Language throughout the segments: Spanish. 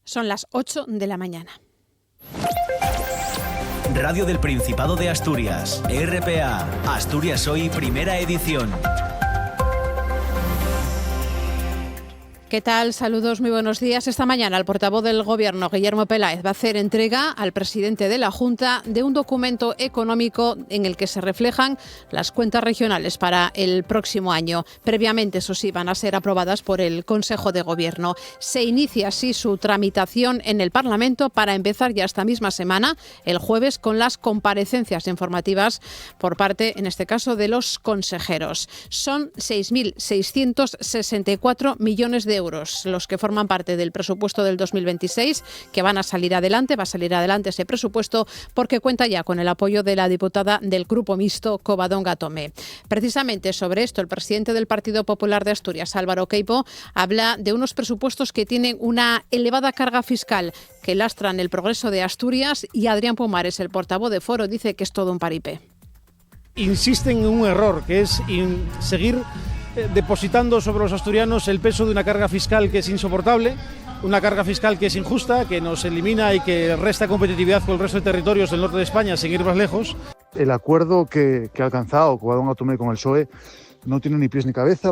Son las 8 de la mañana. Radio del Principado de Asturias, RPA, Asturias Hoy, primera edición. ¿Qué tal? Saludos, muy buenos días. Esta mañana el portavoz del Gobierno, Guillermo Peláez, va a hacer entrega al presidente de la Junta de un documento económico en el que se reflejan las cuentas regionales para el próximo año. Previamente, eso sí, van a ser aprobadas por el Consejo de Gobierno. Se inicia así su tramitación en el Parlamento para empezar ya esta misma semana, el jueves, con las comparecencias informativas por parte, en este caso, de los consejeros. Son 6.664 millones de euros los que forman parte del presupuesto del 2026, que van a salir adelante. Va a salir adelante ese presupuesto porque cuenta ya con el apoyo de la diputada del Grupo Mixto, Covadonga Tomé. Precisamente sobre esto, el presidente del Partido Popular de Asturias, Álvaro Queipo, habla de unos presupuestos que tienen una elevada carga fiscal que lastran el progreso de Asturias, y Adrián Pomares, el portavoz de Foro, dice que es todo un paripé. Insisten en un error, que es seguir depositando sobre los asturianos el peso de una carga fiscal que es insoportable, una carga fiscal que es injusta, que nos elimina y que resta competitividad con el resto de territorios del norte de España, sin ir más lejos. El acuerdo que ha alcanzado Covadonga Tomé con el PSOE no tiene ni pies ni cabeza.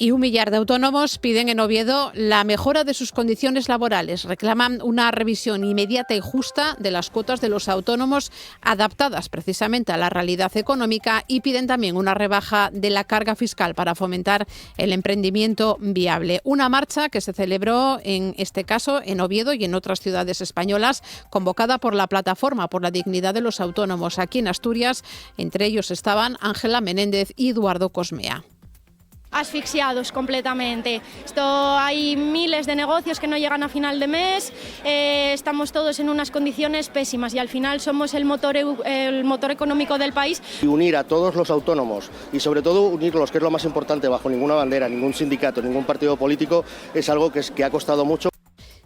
Y 1 millar de autónomos piden en Oviedo la mejora de sus condiciones laborales. Reclaman una revisión inmediata y justa de las cuotas de los autónomos, adaptadas precisamente a la realidad económica, y piden también una rebaja de la carga fiscal para fomentar el emprendimiento viable. Una marcha que se celebró, en este caso, en Oviedo y en otras ciudades españolas, convocada por la Plataforma por la Dignidad de los Autónomos aquí en Asturias. Entre ellos estaban Ángela Menéndez y Eduardo Cosmea. Asfixiados completamente. Hay miles de negocios que no llegan a final de mes, estamos todos en unas condiciones pésimas y al final somos el motor económico del país. Y unir a todos los autónomos y sobre todo unirlos, que es lo más importante, bajo ninguna bandera, ningún sindicato, ningún partido político, es algo que ha costado mucho.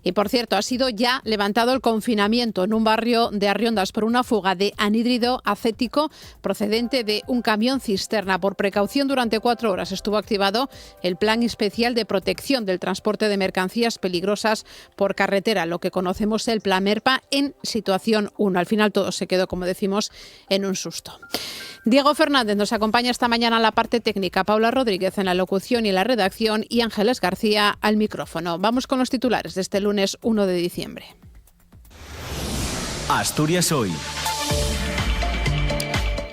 Y por cierto, ha sido ya levantado el confinamiento en un barrio de Arriondas por una fuga de anhídrido acético procedente de un camión cisterna. Por precaución, durante 4 horas estuvo activado el Plan Especial de Protección del Transporte de Mercancías Peligrosas por Carretera, lo que conocemos el Plan MERPA, en situación 1. Al final todo se quedó, como decimos, en un susto. Diego Fernández nos acompaña esta mañana en la parte técnica, Paula Rodríguez en la locución y la redacción y Ángeles García al micrófono. Vamos con los titulares de este lunes 1 de diciembre. Asturias Hoy.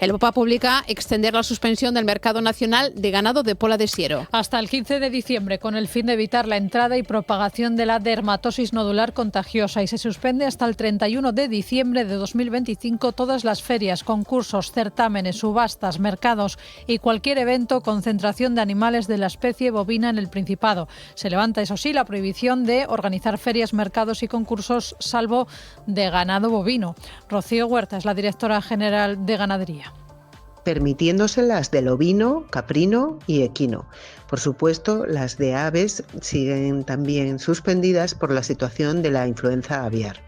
El BOPA publica extender la suspensión del mercado nacional de ganado de Pola de Siero hasta el 15 de diciembre, con el fin de evitar la entrada y propagación de la dermatosis nodular contagiosa, y se suspende hasta el 31 de diciembre de 2025 todas las ferias, concursos, certámenes, subastas, mercados y cualquier evento concentración de animales de la especie bovina en el Principado. Se levanta, eso sí, la prohibición de organizar ferias, mercados y concursos, salvo de ganado bovino. Rocío Huerta es la directora general de Ganadería. Permitiéndose las del ovino, caprino y equino. Por supuesto, las de aves siguen también suspendidas por la situación de la influenza aviar.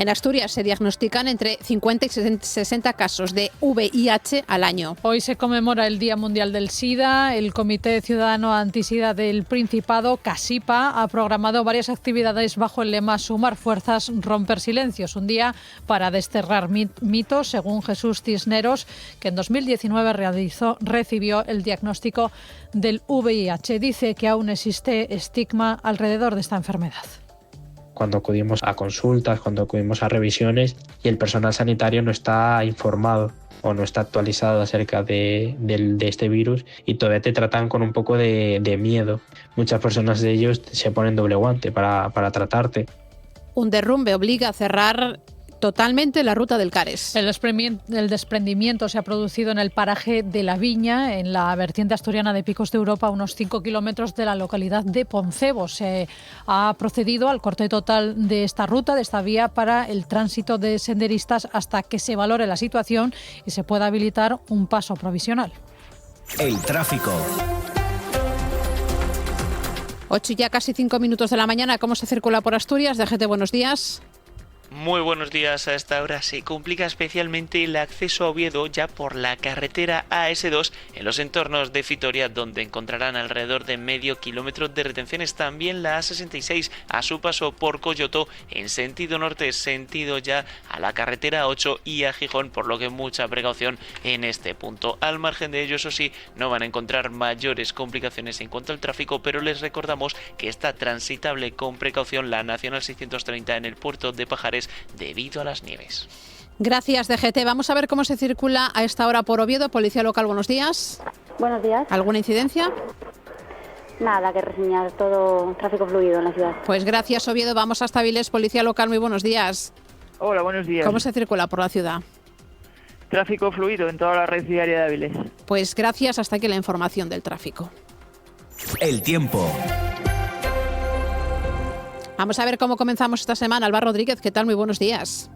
En Asturias se diagnostican entre 50 y 60 casos de VIH al año. Hoy se conmemora el Día Mundial del SIDA. El Comité Ciudadano Antisida del Principado, CASIPA, ha programado varias actividades bajo el lema Sumar fuerzas, romper silencios. Un día para desterrar mitos, según Jesús Cisneros, que en 2019 recibió el diagnóstico del VIH. Dice que aún existe estigma alrededor de esta enfermedad. Cuando acudimos a consultas, cuando acudimos a revisiones y el personal sanitario no está informado o no está actualizado acerca de este virus, y todavía te tratan con un poco de miedo. Muchas personas de ellos se ponen doble guante para tratarte. Un derrumbe obliga a cerrar totalmente la ruta del Cares. El desprendimiento se ha producido en el paraje de La Viña, en la vertiente asturiana de Picos de Europa, a unos 5 kilómetros de la localidad de Poncebo. Se ha procedido al corte total de esta ruta, de esta vía, para el tránsito de senderistas hasta que se valore la situación y se pueda habilitar un paso provisional. El tráfico. 8 y ya casi 5 minutos de la mañana. ¿Cómo se circula por Asturias? DGT, buenos días. Muy buenos días. A esta hora se complica especialmente el acceso a Oviedo ya por la carretera AS2 en los entornos de Vitoria, donde encontrarán alrededor de medio kilómetro de retenciones. También la A66 a su paso por Coyoto en sentido norte, sentido ya a la carretera 8 y a Gijón, por lo que mucha precaución en este punto. Al margen de ello, eso sí, no van a encontrar mayores complicaciones en cuanto al tráfico, pero les recordamos que está transitable con precaución la Nacional 630 en el puerto de Pajares debido a las nieves. Gracias, DGT. Vamos a ver cómo se circula a esta hora por Oviedo. Policía local, buenos días. Buenos días. ¿Alguna incidencia? Nada que reseñar, todo tráfico fluido en la ciudad. Pues gracias, Oviedo. Vamos hasta Avilés, Policía local, muy buenos días. Hola, buenos días. ¿Cómo se circula por la ciudad? Tráfico fluido en toda la red diaria de Avilés. Pues gracias, hasta aquí la información del tráfico. El tiempo. Vamos a ver cómo comenzamos esta semana. Alba Rodríguez, ¿qué tal? Muy buenos días.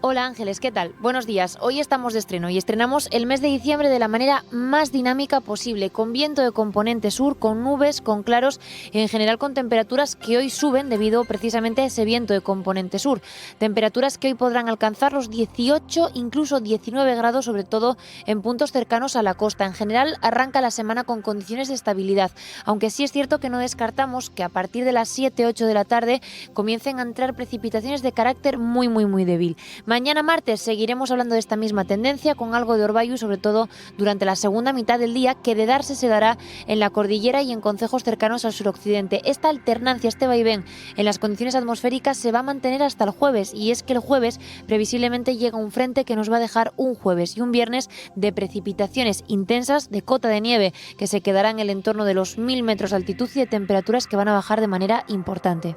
Hola Ángeles, ¿qué tal? Buenos días. Hoy estamos de estreno y estrenamos el mes de diciembre de la manera más dinámica posible, con viento de componente sur, con nubes, con claros y en general con temperaturas que hoy suben debido precisamente a ese viento de componente sur. Temperaturas que hoy podrán alcanzar los 18, incluso 19 grados, sobre todo en puntos cercanos a la costa. En general arranca la semana con condiciones de estabilidad, aunque sí es cierto que no descartamos que a partir de las 7-8 de la tarde comiencen a entrar precipitaciones de carácter muy débil. Mañana martes seguiremos hablando de esta misma tendencia con algo de orvallo y sobre todo durante la segunda mitad del día, que de darse se dará en la cordillera y en concejos cercanos al suroccidente. Esta alternancia, este vaivén en las condiciones atmosféricas se va a mantener hasta el jueves, y es que el jueves previsiblemente llega un frente que nos va a dejar un jueves y un viernes de precipitaciones intensas, de cota de nieve que se quedará en el entorno de los 1000 metros de altitud y de temperaturas que van a bajar de manera importante.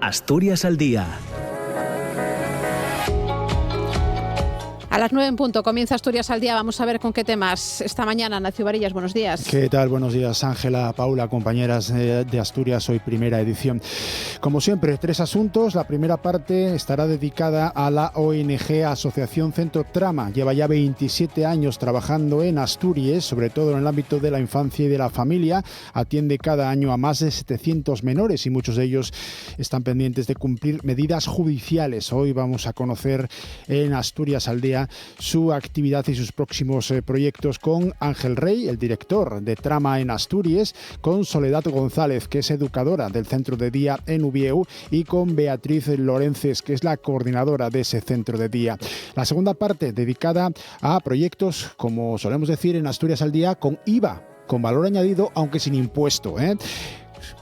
Asturias al día. A las 9 en punto comienza Asturias al día. Vamos a ver con qué temas esta mañana. Nacio Varillas, buenos días. ¿Qué tal? Buenos días, Ángela, Paula, compañeras de Asturias, hoy primera edición. Como siempre, 3 asuntos. La primera parte estará dedicada a la ONG Asociación Centro Trama. Lleva ya 27 años trabajando en Asturias, sobre todo en el ámbito de la infancia y de la familia. Atiende cada año a más de 700 menores y muchos de ellos están pendientes de cumplir medidas judiciales. Hoy vamos a conocer en Asturias al día su actividad y sus próximos proyectos con Ángel Rey, el director de Trama en Asturias, con Soledad González, que es educadora del centro de día en Ubieu, y con Beatriz Lorences, que es la coordinadora de ese centro de día. La segunda parte dedicada a proyectos, como solemos decir en Asturias al día, con IVA, con valor añadido, aunque sin impuesto,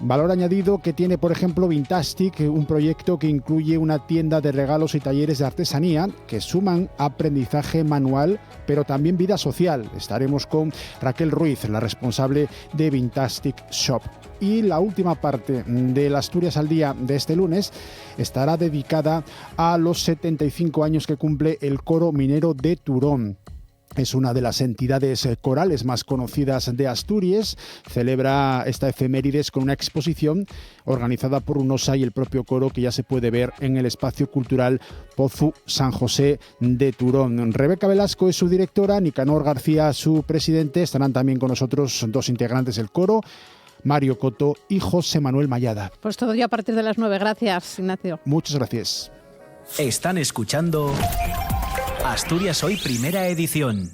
Valor añadido que tiene, por ejemplo, Vintastic, un proyecto que incluye una tienda de regalos y talleres de artesanía que suman aprendizaje manual, pero también vida social. Estaremos con Raquel Ruiz, la responsable de Vintastic Shop. Y la última parte del Asturias al día de este lunes estará dedicada a los 75 años que cumple el Coro Minero de Turón. Es una de las entidades corales más conocidas de Asturias. Celebra esta efemérides con una exposición organizada por UNOSA y el propio coro, que ya se puede ver en el espacio cultural Pozu San José de Turón. Rebeca Velasco es su directora, Nicanor García su presidente. Estarán también con nosotros 2 integrantes del coro, Mario Coto y José Manuel Mayada. Pues todo ya a partir de las 9. Gracias, Ignacio. Muchas gracias. Están escuchando Asturias Hoy, primera edición.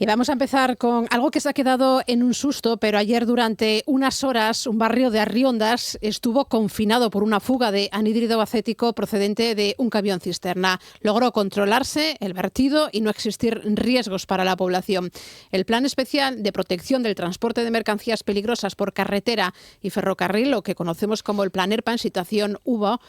Y vamos a empezar con algo que se ha quedado en un susto, pero ayer durante unas horas un barrio de Arriondas estuvo confinado por una fuga de anhídrido acético procedente de un camión cisterna. Logró controlarse el vertido y no existir riesgos para la población. El Plan Especial de Protección del Transporte de Mercancías Peligrosas por Carretera y Ferrocarril, lo que conocemos como el Plan ERPA en situación 1,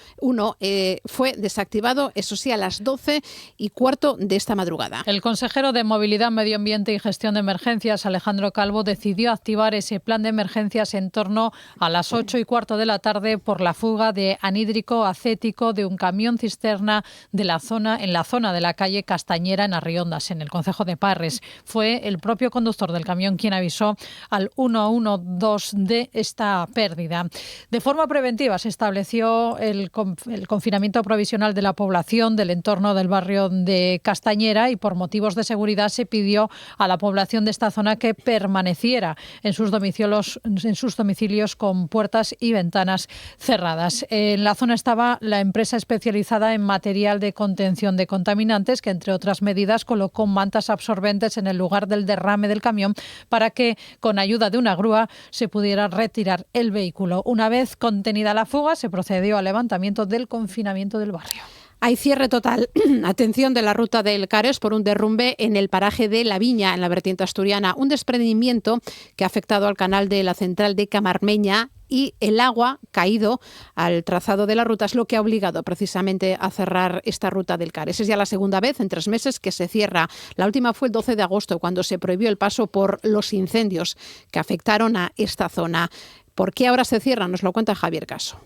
fue desactivado, eso sí, a las 12:15 de esta madrugada. El consejero de Movilidad, Medio Ambiente y Gestión de Emergencias, Alejandro Calvo, decidió activar ese plan de emergencias en torno a las 8:15 de la tarde por la fuga de anhídrico acético de un camión cisterna en la zona de la calle Castañera en Arriondas, en el concejo de Parres. Fue el propio conductor del camión quien avisó al 112 de esta pérdida. De forma preventiva se estableció el confinamiento provisional de la población del entorno del barrio de Castañera y por motivos de seguridad se pidió a la población de esta zona que permaneciera en sus domicilios con puertas y ventanas cerradas. En la zona estaba la empresa especializada en material de contención de contaminantes, que entre otras medidas colocó mantas absorbentes en el lugar del derrame del camión para que, con ayuda de una grúa, se pudiera retirar el vehículo. Una vez contenida la fuga, se procedió al levantamiento del confinamiento del barrio. Hay cierre total, atención, de la ruta del Cares por un derrumbe en el paraje de La Viña, en la vertiente asturiana. Un desprendimiento que ha afectado al canal de la central de Camarmeña y el agua caído al trazado de la ruta es lo que ha obligado precisamente a cerrar esta ruta del Cares. Es ya la segunda vez en 3 meses que se cierra. La última fue el 12 de agosto, cuando se prohibió el paso por los incendios que afectaron a esta zona. ¿Por qué ahora se cierra? Nos lo cuenta Javier Caso.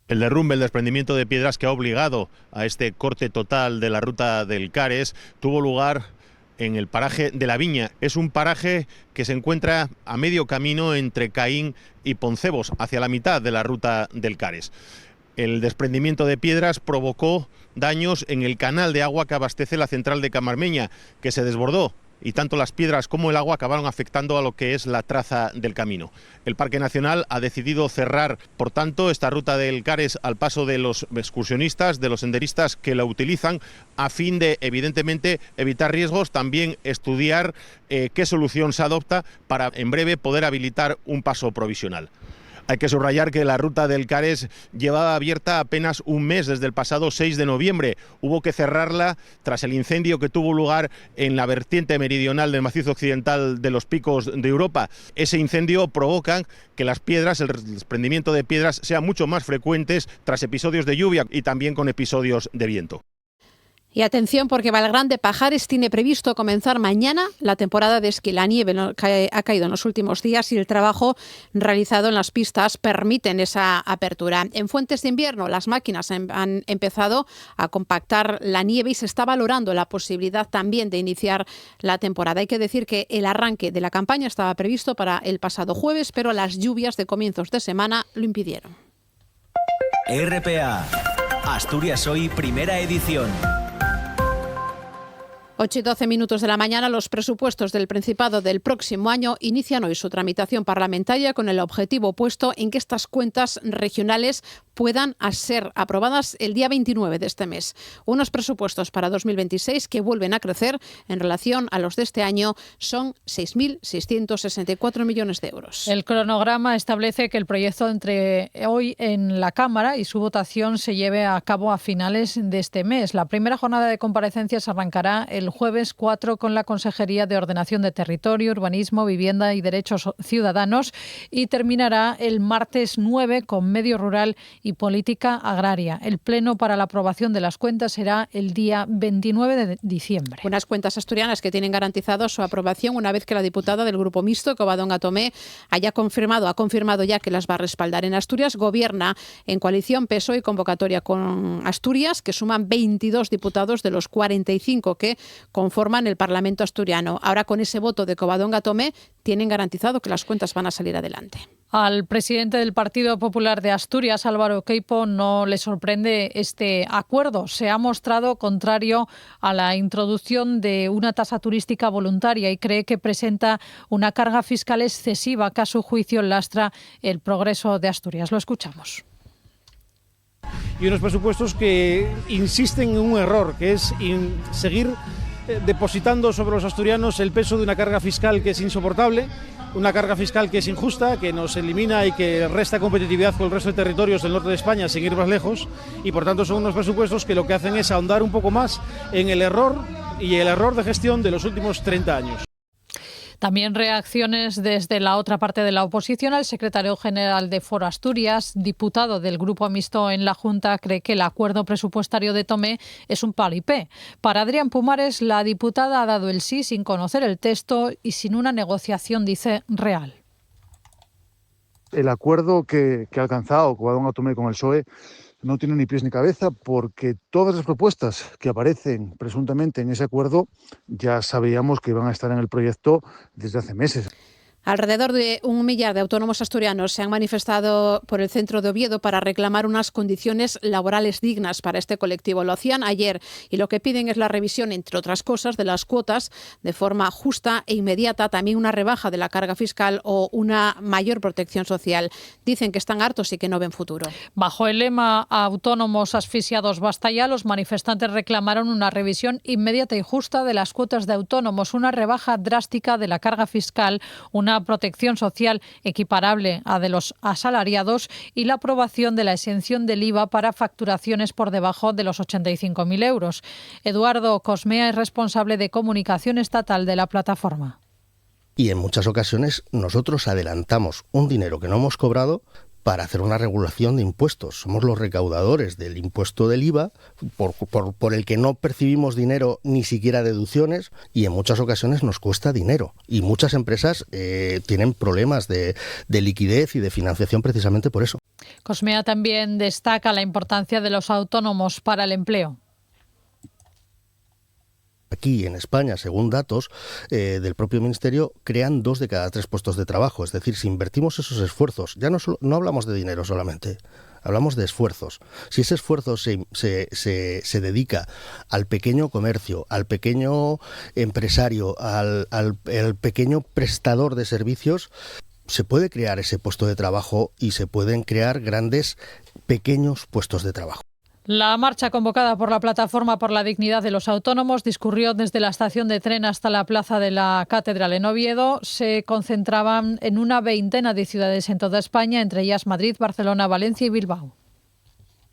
El derrumbe, el desprendimiento de piedras que ha obligado a este corte total de la ruta del Cares tuvo lugar en el paraje de La Viña. Es un paraje que se encuentra a medio camino entre Caín y Poncebos, hacia la mitad de la ruta del Cares. El desprendimiento de piedras provocó daños en el canal de agua que abastece la central de Camarmeña, que se desbordó, y tanto las piedras como el agua acabaron afectando a lo que es la traza del camino. El Parque Nacional ha decidido cerrar, por tanto, esta ruta del Cares al paso de los excursionistas, de los senderistas que la utilizan, a fin de, evidentemente, evitar riesgos, también estudiar qué solución se adopta para, en breve, poder habilitar un paso provisional. Hay que subrayar que la ruta del Cares llevaba abierta apenas un mes, desde el pasado 6 de noviembre. Hubo que cerrarla tras el incendio que tuvo lugar en la vertiente meridional del macizo occidental de los Picos de Europa. Ese incendio provoca que las piedras, el desprendimiento de piedras, sean mucho más frecuentes tras episodios de lluvia y también con episodios de viento. Y atención, porque Valgrán de Pajares tiene previsto comenzar mañana la temporada de esquí. La nieve ha caído en los últimos días y el trabajo realizado en las pistas permiten esa apertura. En Fuentes de Invierno, las máquinas han empezado a compactar la nieve y se está valorando la posibilidad también de iniciar la temporada. Hay que decir que el arranque de la campaña estaba previsto para el pasado jueves, pero las lluvias de comienzos de semana lo impidieron. RPA, Asturias Hoy, primera edición. 8 y 12 minutos de la mañana, los presupuestos del Principado del próximo año inician hoy su tramitación parlamentaria con el objetivo puesto en que estas cuentas regionales puedan ser aprobadas el día 29 de este mes. Unos presupuestos para 2026 que vuelven a crecer en relación a los de este año, son 6.664 millones de euros. El cronograma establece que el proyecto entre hoy en la Cámara y su votación se lleve a cabo a finales de este mes. La primera jornada de comparecencias arrancará el jueves 4 con la Consejería de Ordenación de Territorio, Urbanismo, Vivienda y Derechos Ciudadanos y terminará el martes 9 con Medio Rural y Política Agraria. El pleno para la aprobación de las cuentas será el día 29 de diciembre. Unas cuentas asturianas que tienen garantizado su aprobación una vez que la diputada del Grupo Mixto, Covadonga Tomé, ha confirmado ya que las va a respaldar. En Asturias gobierna en coalición PSOE y convocatoria con Asturias, que suman 22 diputados de los 45 que conforman el Parlamento asturiano. Ahora, con ese voto de Covadonga Tomé, tienen garantizado que las cuentas van a salir adelante. Al presidente del Partido Popular de Asturias, Álvaro Queipo, no le sorprende este acuerdo. Se ha mostrado contrario a la introducción de una tasa turística voluntaria y cree que presenta una carga fiscal excesiva que a su juicio lastra el progreso de Asturias. Lo escuchamos. Y unos presupuestos que insisten en un error, que es seguir depositando sobre los asturianos el peso de una carga fiscal que es insoportable, una carga fiscal que es injusta, que nos elimina y que resta competitividad con el resto de territorios del norte de España sin ir más lejos, y por tanto son unos presupuestos que lo que hacen es ahondar un poco más en el error de gestión de los últimos 30 años. También reacciones desde la otra parte de la oposición. El secretario general de Foro Asturias, diputado del Grupo Mixto en la Junta, cree que el acuerdo presupuestario de Tomé es un paripé. Para Adrián Pumares, la diputada ha dado el sí sin conocer el texto y sin una negociación, dice, real. El acuerdo que ha alcanzado Covadonga Tomé con el PSOE no tiene ni pies ni cabeza, porque todas las propuestas que aparecen presuntamente en ese acuerdo ya sabíamos que iban a estar en el proyecto desde hace meses. Alrededor de 1 millar de autónomos asturianos se han manifestado por el centro de Oviedo para reclamar unas condiciones laborales dignas para este colectivo. Lo hacían ayer y lo que piden es la revisión, entre otras cosas, de las cuotas de forma justa e inmediata, también una rebaja de la carga fiscal o una mayor protección social. Dicen que están hartos y que no ven futuro. Bajo el lema "Autónomos asfixiados, basta ya", los manifestantes reclamaron una revisión inmediata y justa de las cuotas de autónomos, una rebaja drástica de la carga fiscal, una protección social equiparable a de los asalariados y la aprobación de la exención del IVA para facturaciones por debajo de los 85.000 euros. Eduardo Cosmea es responsable de comunicación estatal de la plataforma. Y en muchas ocasiones nosotros adelantamos un dinero que no hemos cobrado para hacer una regulación de impuestos. Somos los recaudadores del impuesto del IVA, por el que no percibimos dinero, ni siquiera deducciones, y en muchas ocasiones nos cuesta dinero. Y muchas empresas tienen problemas de liquidez y de financiación precisamente por eso. Cosmea también destaca la importancia de los autónomos para el empleo. Aquí en España, según datos del propio Ministerio, crean 2 de cada 3 puestos de trabajo. Es decir, si invertimos esos esfuerzos, ya no hablamos de dinero solamente, hablamos de esfuerzos. Si ese esfuerzo se dedica al pequeño comercio, al pequeño empresario, al pequeño prestador de servicios, se puede crear ese puesto de trabajo y se pueden crear grandes, pequeños puestos de trabajo. La marcha convocada por la Plataforma por la Dignidad de los Autónomos discurrió desde la estación de tren hasta la Plaza de la Catedral en Oviedo. Se concentraban en una veintena de ciudades en toda España, entre ellas Madrid, Barcelona, Valencia y Bilbao.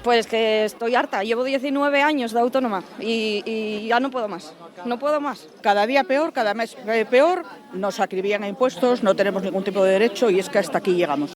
Pues que estoy harta, llevo 19 años de autónoma y ya no puedo más, Cada día peor, cada mes peor, nos acribían a impuestos, no tenemos ningún tipo de derecho y es que hasta aquí llegamos.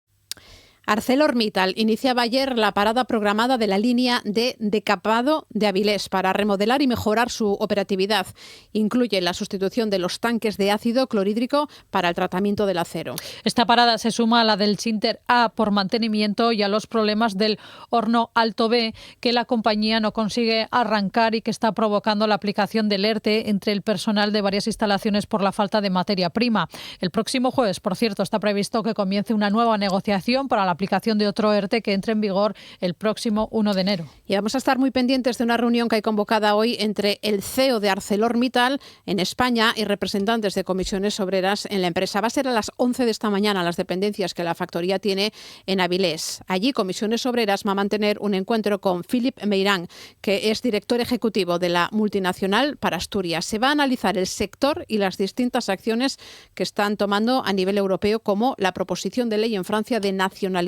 ArcelorMittal iniciaba ayer la parada programada de la línea de decapado de Avilés para remodelar y mejorar su operatividad. Incluye la sustitución de los tanques de ácido clorhídrico para el tratamiento del acero. Esta parada se suma a la del Chinter A por mantenimiento y a los problemas del horno Alto B, que la compañía no consigue arrancar y que está provocando la aplicación del ERTE entre el personal de varias instalaciones por la falta de materia prima. El próximo jueves, por cierto, está previsto que comience una nueva negociación para la aplicación de otro ERTE que entre en vigor el próximo 1 de enero. Y vamos a estar muy pendientes de una reunión que hay convocada hoy entre el CEO de ArcelorMittal en España y representantes de comisiones obreras en la empresa. Va a ser a las 11 de esta mañana, las dependencias que la factoría tiene en Avilés. Allí, Comisiones Obreras va a mantener un encuentro con Philippe Meirán, que es director ejecutivo de la multinacional para Asturias. Se va a analizar el sector y las distintas acciones que están tomando a nivel europeo, como la proposición de ley en Francia de nacionalizar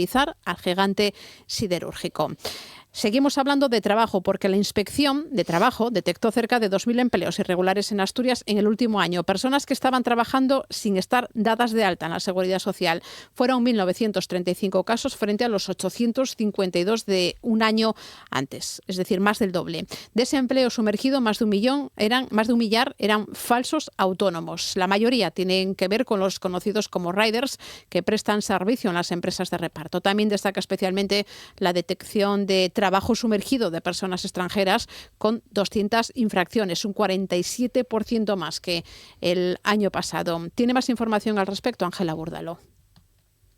al gigante siderúrgico. Seguimos hablando de trabajo porque la Inspección de Trabajo detectó cerca de 2.000 empleos irregulares en Asturias en el último año. Personas que estaban trabajando sin estar dadas de alta en la Seguridad Social. Fueron 1.935 casos frente a los 852 de un año antes, es decir, más del doble. De ese empleo sumergido, más de un millar eran falsos autónomos. La mayoría tienen que ver con los conocidos como riders, que prestan servicio en las empresas de reparto. También destaca especialmente la detección de trabajo sumergido de personas extranjeras con 200 infracciones, un 47% más que el año pasado. Tiene más información al respecto Ángela Búrdalo.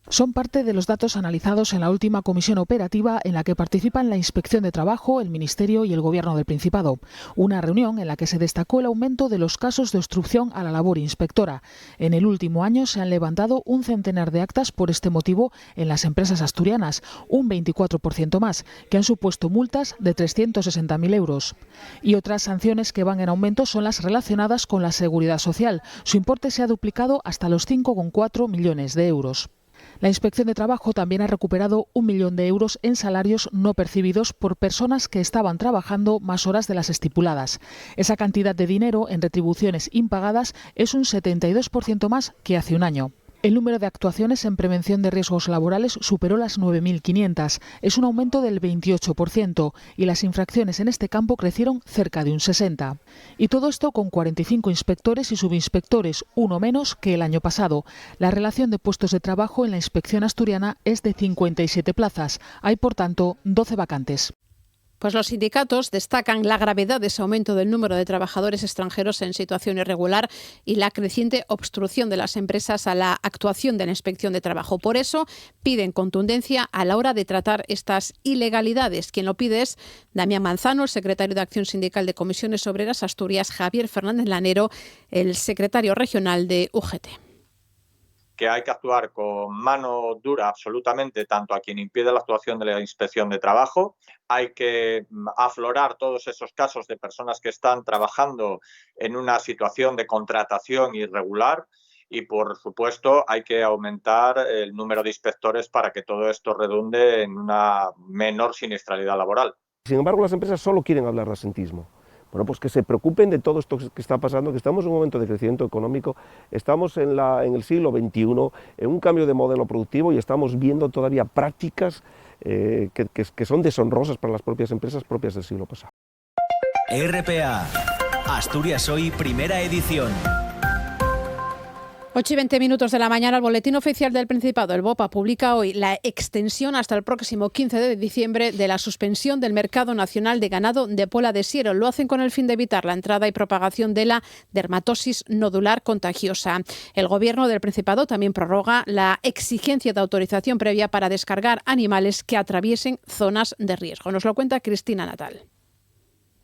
Son parte de los datos analizados en la última comisión operativa en la que participan la Inspección de Trabajo, el Ministerio y el Gobierno del Principado. Una reunión en la que se destacó el aumento de los casos de obstrucción a la labor inspectora. En el último año se han levantado un centenar de actas por este motivo en las empresas asturianas, un 24% más, que han supuesto multas de 360.000 euros. Y otras sanciones que van en aumento son las relacionadas con la seguridad social. Su importe se ha duplicado hasta los 5,4 millones de euros. La Inspección de Trabajo también ha recuperado 1 millón de euros en salarios no percibidos por personas que estaban trabajando más horas de las estipuladas. Esa cantidad de dinero en retribuciones impagadas es un 72% más que hace un año. El número de actuaciones en prevención de riesgos laborales superó las 9.500. Es un aumento del 28% y las infracciones en este campo crecieron cerca de un 60%. Y todo esto con 45 inspectores y subinspectores, uno menos que el año pasado. La relación de puestos de trabajo en la inspección asturiana es de 57 plazas. Hay, por tanto, 12 vacantes. Pues los sindicatos destacan la gravedad de ese aumento del número de trabajadores extranjeros en situación irregular y la creciente obstrucción de las empresas a la actuación de la Inspección de Trabajo. Por eso piden contundencia a la hora de tratar estas ilegalidades. Quien lo pide es Damián Manzano, el secretario de Acción Sindical de Comisiones Obreras Asturias, Javier Fernández Lanero, el secretario regional de UGT. Que hay que actuar con mano dura absolutamente tanto a quien impide la actuación de la Inspección de Trabajo. Hay que aflorar todos esos casos de personas que están trabajando en una situación de contratación irregular y, por supuesto, hay que aumentar el número de inspectores para que todo esto redunde en una menor siniestralidad laboral. Sin embargo, las empresas solo quieren hablar de asentismo. Bueno, pues que se preocupen de todo esto que está pasando, que estamos en un momento de crecimiento económico, estamos en el siglo XXI, en un cambio de modelo productivo y estamos viendo todavía prácticas que son deshonrosas para las propias empresas propias del siglo pasado. RPA, Asturias Hoy, primera edición. 8:20 de la mañana, el Boletín Oficial del Principado, el BOPA, publica hoy la extensión hasta el próximo 15 de diciembre de la suspensión del mercado nacional de ganado de Pola de Siero. Lo hacen con el fin de evitar la entrada y propagación de la dermatosis nodular contagiosa. El Gobierno del Principado también prorroga la exigencia de autorización previa para descargar animales que atraviesen zonas de riesgo. Nos lo cuenta Cristina Natal.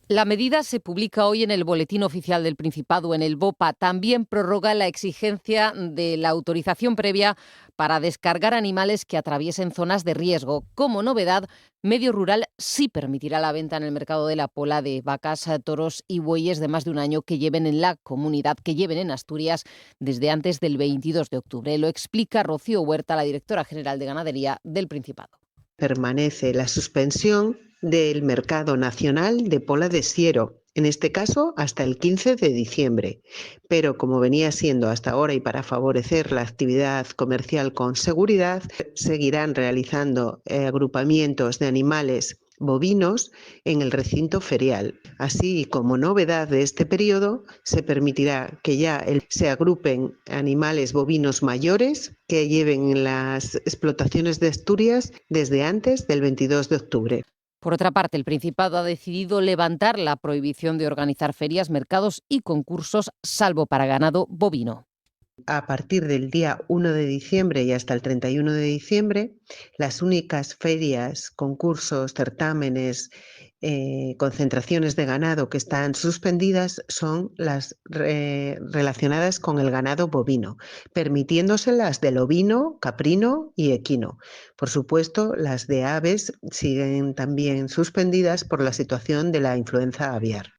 La medida se publica hoy en el Boletín Oficial del Principado, en el BOPA. También prorroga la exigencia de la autorización previa para descargar animales que atraviesen zonas de riesgo. Como novedad, Medio Rural sí permitirá la venta en el mercado de la Pola de vacas, toros y bueyes de más de un año que lleven en la comunidad, que lleven en Asturias desde antes del 22 de octubre. Lo explica Rocío Huerta, la directora general de Ganadería del Principado. Permanece la suspensión del mercado nacional de Pola de Siero, en este caso hasta el 15 de diciembre. Pero como venía siendo hasta ahora y para favorecer la actividad comercial con seguridad, seguirán realizando agrupamientos de animales bovinos en el recinto ferial. Así como novedad de este periodo, se permitirá que ya se agrupen animales bovinos mayores que lleven las explotaciones de Asturias desde antes del 22 de octubre. Por otra parte, el Principado ha decidido levantar la prohibición de organizar ferias, mercados y concursos, salvo para ganado bovino. A partir del día 1 de diciembre y hasta el 31 de diciembre, las únicas ferias, concursos, certámenes, concentraciones de ganado que están suspendidas son las relacionadas con el ganado bovino, permitiéndose las del ovino, caprino y equino. Por supuesto, las de aves siguen también suspendidas por la situación de la influenza aviar.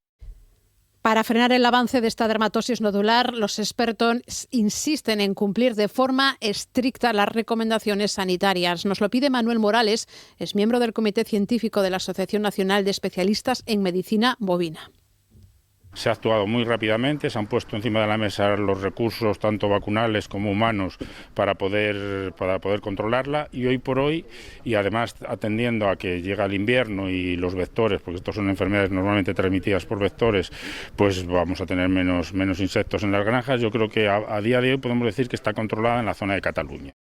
Para frenar el avance de esta dermatosis nodular, los expertos insisten en cumplir de forma estricta las recomendaciones sanitarias. Nos lo pide Manuel Morales, es miembro del Comité Científico de la Asociación Nacional de Especialistas en Medicina Bovina. Se ha actuado muy rápidamente, se han puesto encima de la mesa los recursos tanto vacunales como humanos para poder controlarla, y hoy por hoy, y además atendiendo a que llega el invierno y los vectores, porque estos son enfermedades normalmente transmitidas por vectores, pues vamos a tener menos insectos en las granjas. Yo creo que a día de hoy podemos decir que está controlada en la zona de Cataluña.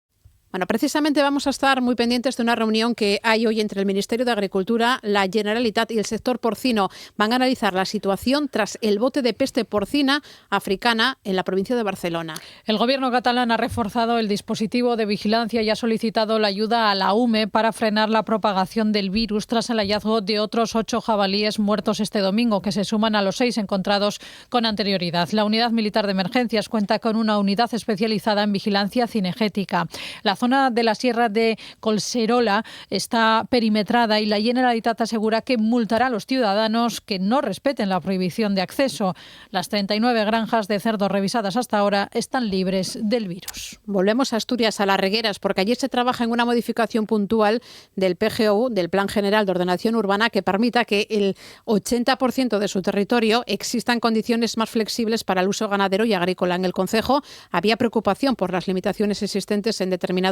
Bueno, precisamente vamos a estar muy pendientes de una reunión que hay hoy entre el Ministerio de Agricultura, la Generalitat y el sector porcino. Van a analizar la situación tras el brote de peste porcina africana en la provincia de Barcelona. El gobierno catalán ha reforzado el dispositivo de vigilancia y ha solicitado la ayuda a la UME para frenar la propagación del virus tras el hallazgo de otros 8 jabalíes muertos este domingo, que se suman a los 6 encontrados con anterioridad. La Unidad Militar de Emergencias cuenta con una unidad especializada en vigilancia cinegética. La zona de la Sierra de Collserola está perimetrada y la Generalitat asegura que multará a los ciudadanos que no respeten la prohibición de acceso. Las 39 granjas de cerdos revisadas hasta ahora están libres del virus. Volvemos a Asturias, a Las Regueras, porque allí se trabaja en una modificación puntual del PGO, del Plan General de Ordenación Urbana, que permita que el 80% de su territorio existan condiciones más flexibles para el uso ganadero y agrícola. En el concejo había preocupación por las limitaciones existentes en determinados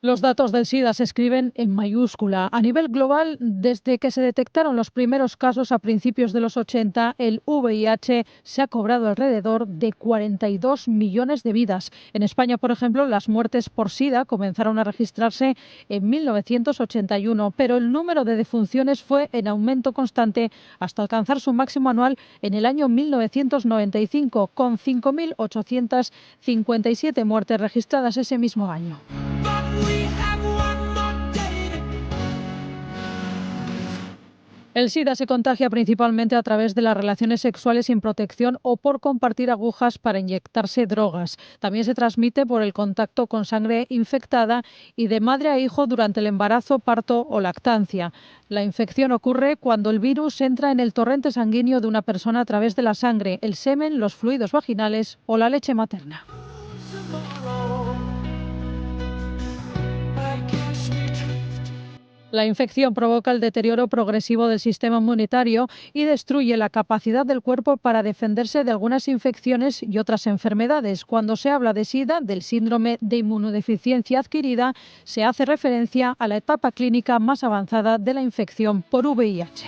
Los datos del SIDA se escriben en mayúscula. A nivel global, desde que se detectaron los primeros casos a principios de los 80, el VIH se ha cobrado alrededor de 42 millones de vidas. En España, por ejemplo, las muertes por SIDA comenzaron a registrarse en 1981, pero el número de defunciones fue en aumento constante hasta alcanzar su máximo anual en el año 1995, con 5.857 muertes registradas ese mismo año. El SIDA se contagia principalmente a través de las relaciones sexuales sin protección o por compartir agujas para inyectarse drogas. También se transmite por el contacto con sangre infectada y de madre a hijo durante el embarazo, parto o lactancia. La infección ocurre cuando el virus entra en el torrente sanguíneo de una persona a través de la sangre, el semen, los fluidos vaginales o la leche materna. La infección provoca el deterioro progresivo del sistema inmunitario y destruye la capacidad del cuerpo para defenderse de algunas infecciones y otras enfermedades. Cuando se habla de SIDA, del síndrome de inmunodeficiencia adquirida, se hace referencia a la etapa clínica más avanzada de la infección por VIH.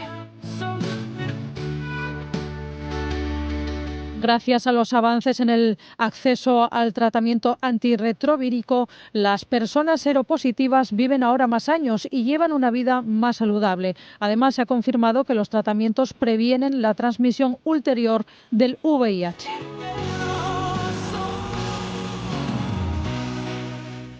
Gracias a los avances en el acceso al tratamiento antirretrovírico, las personas seropositivas viven ahora más años y llevan una vida más saludable. Además, se ha confirmado que los tratamientos previenen la transmisión ulterior del VIH.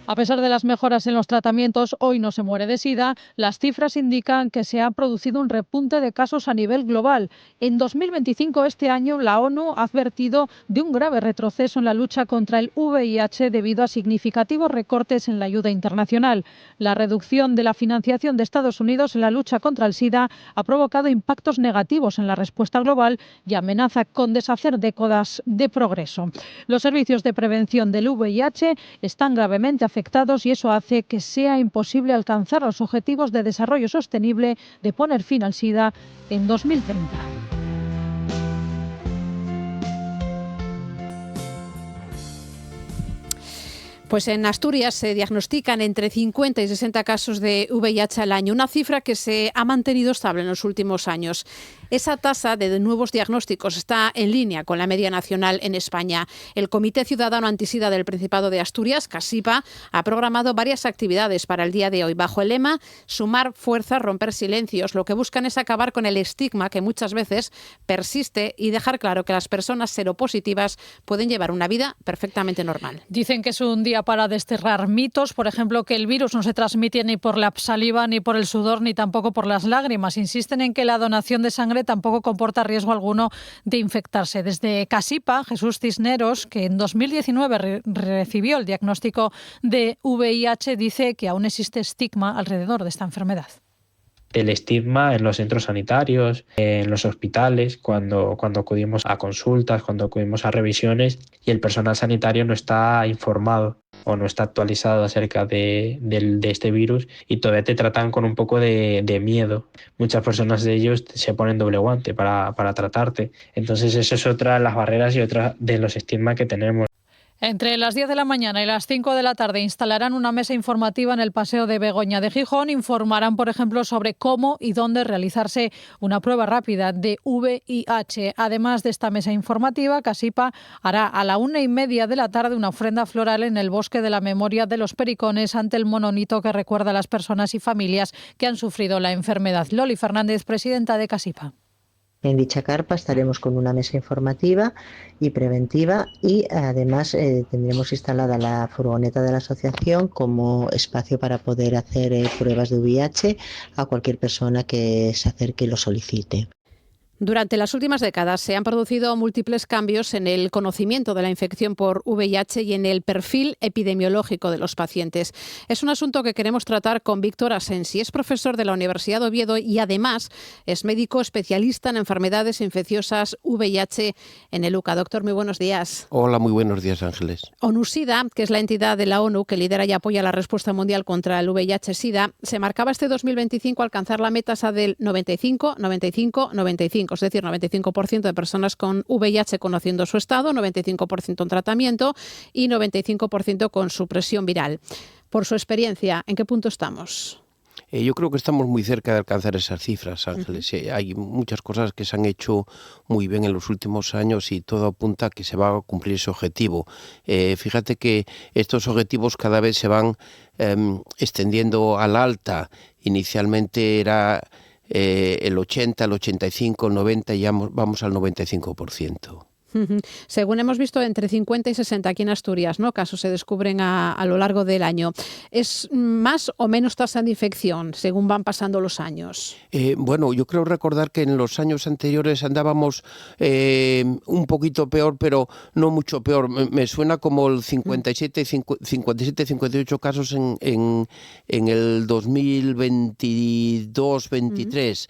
A pesar de las mejoras en los tratamientos, hoy no se muere de SIDA. Las cifras indican que se ha producido un repunte de casos a nivel global. En 2025, este año, la ONU ha advertido de un grave retroceso en la lucha contra el VIH debido a significativos recortes en la ayuda internacional. La reducción de la financiación de Estados Unidos en la lucha contra el SIDA ha provocado impactos negativos en la respuesta global y amenaza con deshacer décadas de progreso. Los servicios de prevención del VIH están gravemente afectados y eso hace que sea imposible alcanzar los objetivos de desarrollo sostenible de poner fin al SIDA en 2030. Pues en Asturias se diagnostican entre 50 y 60 casos de VIH al año, una cifra que se ha mantenido estable en los últimos años. Esa tasa de nuevos diagnósticos está en línea con la media nacional en España. El Comité Ciudadano Antisida del Principado de Asturias, CASIPA, ha programado varias actividades para el día de hoy bajo el lema Sumar fuerza, romper silencios. Lo que buscan es acabar con el estigma que muchas veces persiste y dejar claro que las personas seropositivas pueden llevar una vida perfectamente normal. Dicen que es un día para desterrar mitos, por ejemplo, que el virus no se transmite ni por la saliva, ni por el sudor, ni tampoco por las lágrimas. Insisten en que la donación de sangre tampoco comporta riesgo alguno de infectarse. Desde CASIPA, Jesús Cisneros, que en 2019 recibió el diagnóstico de VIH, dice que aún existe estigma alrededor de esta enfermedad. El estigma en los centros sanitarios, en los hospitales, cuando acudimos a consultas, cuando acudimos a revisiones y el personal sanitario no está informado o no está actualizado acerca de este virus y todavía te tratan con un poco de miedo. Muchas personas de ellos se ponen doble guante para tratarte. Entonces esa es otra de las barreras y otra de los estigmas que tenemos. Entre las 10 de la mañana y las 5 de la tarde instalarán una mesa informativa en el Paseo de Begoña de Gijón. Informarán, por ejemplo, sobre cómo y dónde realizarse una prueba rápida de VIH. Además de esta mesa informativa, CASIPA hará a la 1:30 de la tarde una ofrenda floral en el Bosque de la Memoria de los Pericones ante el monolito que recuerda a las personas y familias que han sufrido la enfermedad. Loli Fernández, presidenta de CASIPA. En dicha carpa estaremos con una mesa informativa y preventiva y además tendremos instalada la furgoneta de la asociación como espacio para poder hacer pruebas de VIH a cualquier persona que se acerque y lo solicite. Durante las últimas décadas se han producido múltiples cambios en el conocimiento de la infección por VIH y en el perfil epidemiológico de los pacientes. Es un asunto que queremos tratar con Víctor Asensi. Es profesor de la Universidad de Oviedo y además es médico especialista en enfermedades infecciosas VIH en el UCA. Doctor, muy buenos días. Hola, muy buenos días, Ángeles. ONU-SIDA, que es la entidad de la ONU que lidera y apoya la respuesta mundial contra el VIH-SIDA, se marcaba este 2025 alcanzar la meta del 95-95-95. Es decir, 95% de personas con VIH conociendo su estado, 95% en tratamiento y 95% con supresión viral. por su experiencia, ¿en qué punto estamos? Yo creo que estamos muy cerca de alcanzar esas cifras, Ángeles. Hay muchas cosas que se han hecho muy bien en los últimos años y todo apunta a que se va a cumplir ese objetivo. Fíjate que estos objetivos cada vez se van extendiendo al alta. Inicialmente era el 80, el 85, el 90 y ya vamos al 95%. Según hemos visto, entre 50 y 60 aquí en Asturias, ¿no? Casos se descubren a lo largo del año. ¿Es más o menos tasa de infección según van pasando los años? Bueno, yo creo recordar que en los años anteriores andábamos un poquito peor, pero no mucho peor. Me suena como el 57, 58 casos en el 2022-23.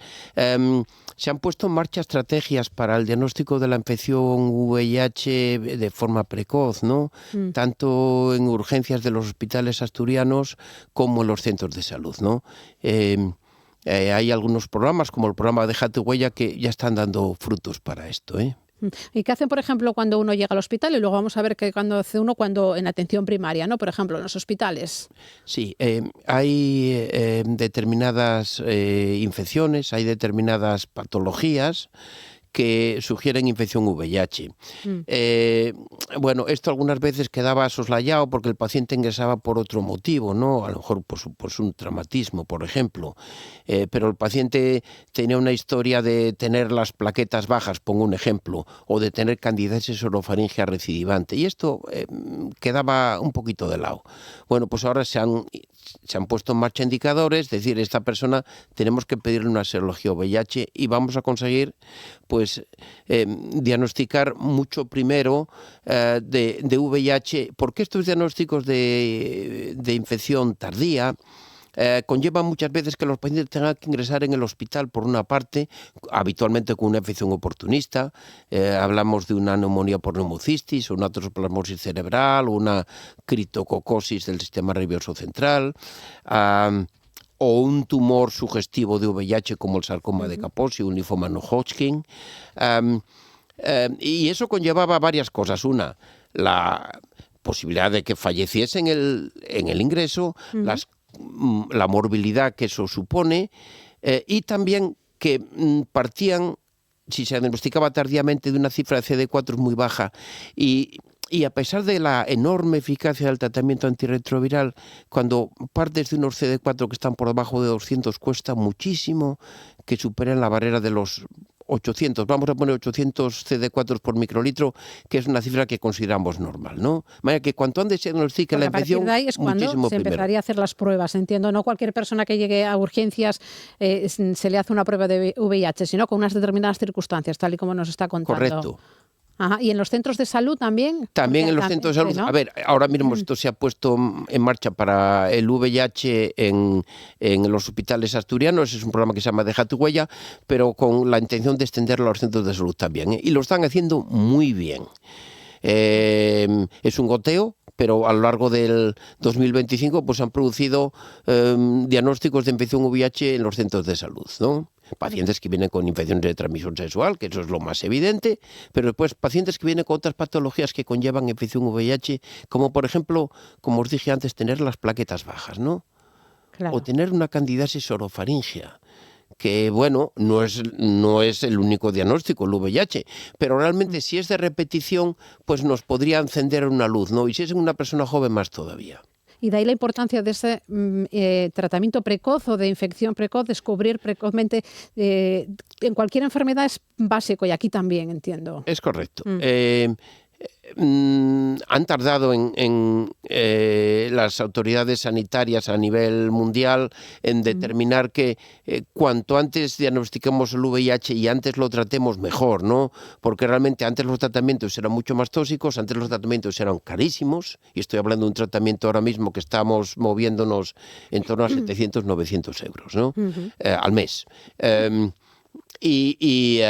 Se han puesto en marcha estrategias para el diagnóstico de la infección VIH de forma precoz, ¿no? Tanto en urgencias de los hospitales asturianos como en los centros de salud, ¿no? Hay algunos programas, como el programa Deja tu huella, que ya están dando frutos para esto, ¿eh? ¿Y qué hacen, por ejemplo, cuando uno llega al hospital? Y luego vamos a ver qué cuando hace uno cuando en atención primaria, ¿no? Por ejemplo, en los hospitales. Sí, hay determinadas infecciones, hay determinadas patologías que sugieren infección VIH. Bueno, esto algunas veces quedaba soslayado porque el paciente ingresaba por otro motivo, ¿no? A lo mejor por un traumatismo, por ejemplo. Pero el paciente tenía una historia de tener las plaquetas bajas, pongo un ejemplo, o de tener candidiasis orofaringea recidivante. Y esto quedaba un poquito de lado. Bueno, pues ahora se han puesto en marcha indicadores, es decir, esta persona tenemos que pedirle una serología VIH y vamos a conseguir pues diagnosticar mucho primero de VIH, porque estos diagnósticos de infección tardía conllevan muchas veces que los pacientes tengan que ingresar en el hospital por una parte, habitualmente con una infección oportunista. Hablamos de una neumonía por neumocistis, una toxoplasmosis cerebral, una criptococosis del sistema nervioso central, o un tumor sugestivo de VIH como el sarcoma de Kaposi, un linfoma no Hodgkin. Y eso conllevaba varias cosas. Una, la posibilidad de que falleciese en el ingreso, la morbilidad que eso supone, y también que partían, si se diagnosticaba tardíamente, de una cifra de CD4 muy baja. Y a pesar de la enorme eficacia del tratamiento antirretroviral, cuando partes de unos CD4 que están por debajo de 200, cuesta muchísimo que superen la barrera de los 800. Vamos a poner 800 CD4 por microlitro, que es una cifra que consideramos normal, ¿no? De manera que cuanto antes se diagnostique la infección, a partir de ahí es cuando se empezaría a hacer las pruebas. Entiendo, no cualquier persona que llegue a urgencias se le hace una prueba de VIH, sino con unas determinadas circunstancias, tal y como nos está contando. Correcto. Ajá. ¿Y en los centros de salud también? También en los centros de salud. ¿No? A ver, ahora mismo esto se ha puesto en marcha para el VIH en los hospitales asturianos. Es un programa que se llama Deja tu huella, pero con la intención de extenderlo a los centros de salud también, ¿eh? Y lo están haciendo muy bien. Es un goteo, pero a lo largo del 2025 pues han producido diagnósticos de infección VIH en los centros de salud, ¿no? Pacientes que vienen con infecciones de transmisión sexual, que eso es lo más evidente, pero después pacientes que vienen con otras patologías que conllevan infección VIH, como por ejemplo, como os dije antes, tener las plaquetas bajas, ¿no? Claro. O tener una candidiasis orofaringea, que bueno, no es el único diagnóstico, el VIH, pero realmente si es de repetición, pues nos podría encender una luz, ¿no? Y si es en una persona joven, más todavía. Y de ahí la importancia de ese tratamiento precoz o de infección precoz, descubrir precozmente en cualquier enfermedad es básico, y aquí también, entiendo. Es correcto. Han tardado en las autoridades sanitarias a nivel mundial en determinar que cuanto antes diagnostiquemos el VIH y antes lo tratemos mejor, ¿no? Porque realmente antes los tratamientos eran mucho más tóxicos, antes los tratamientos eran carísimos, y estoy hablando de un tratamiento ahora mismo que estamos moviéndonos en torno a 700, 900 euros, ¿no? Al mes. Y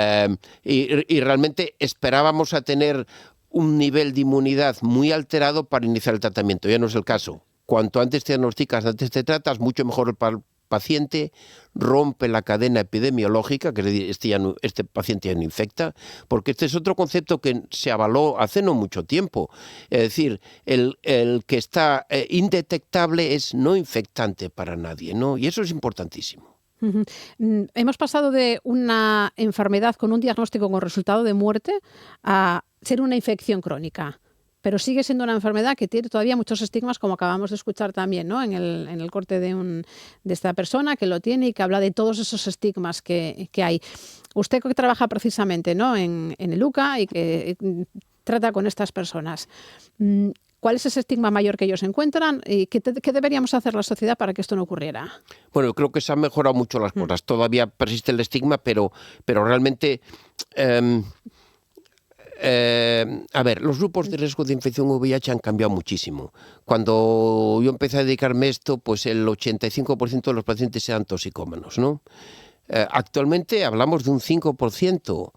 realmente esperábamos a tener un nivel de inmunidad muy alterado para iniciar el tratamiento. Ya no es el caso. Cuanto antes te diagnosticas, antes te tratas, mucho mejor para paciente rompe la cadena epidemiológica, que es decir, este paciente ya no infecta, porque este es otro concepto que se avaló hace no mucho tiempo. Es decir, el que está indetectable es no infectante para nadie, ¿no? Y eso es importantísimo. Hemos pasado de una enfermedad con un diagnóstico con resultado de muerte a ser una infección crónica. Pero sigue siendo una enfermedad que tiene todavía muchos estigmas, como acabamos de escuchar también, ¿no? En el corte de esta persona que lo tiene y que habla de todos esos estigmas que hay. Usted que trabaja precisamente, ¿no? en el UCA y que trata con estas personas, ¿cuál es ese estigma mayor que ellos encuentran y qué deberíamos hacer la sociedad para que esto no ocurriera? Bueno, yo creo que se han mejorado mucho las cosas. Todavía persiste el estigma, pero realmente... a ver, los grupos de riesgo de infección VIH han cambiado muchísimo. Cuando yo empecé a dedicarme a esto, pues el 85% de los pacientes eran toxicómanos, ¿no? Actualmente hablamos de un 5%,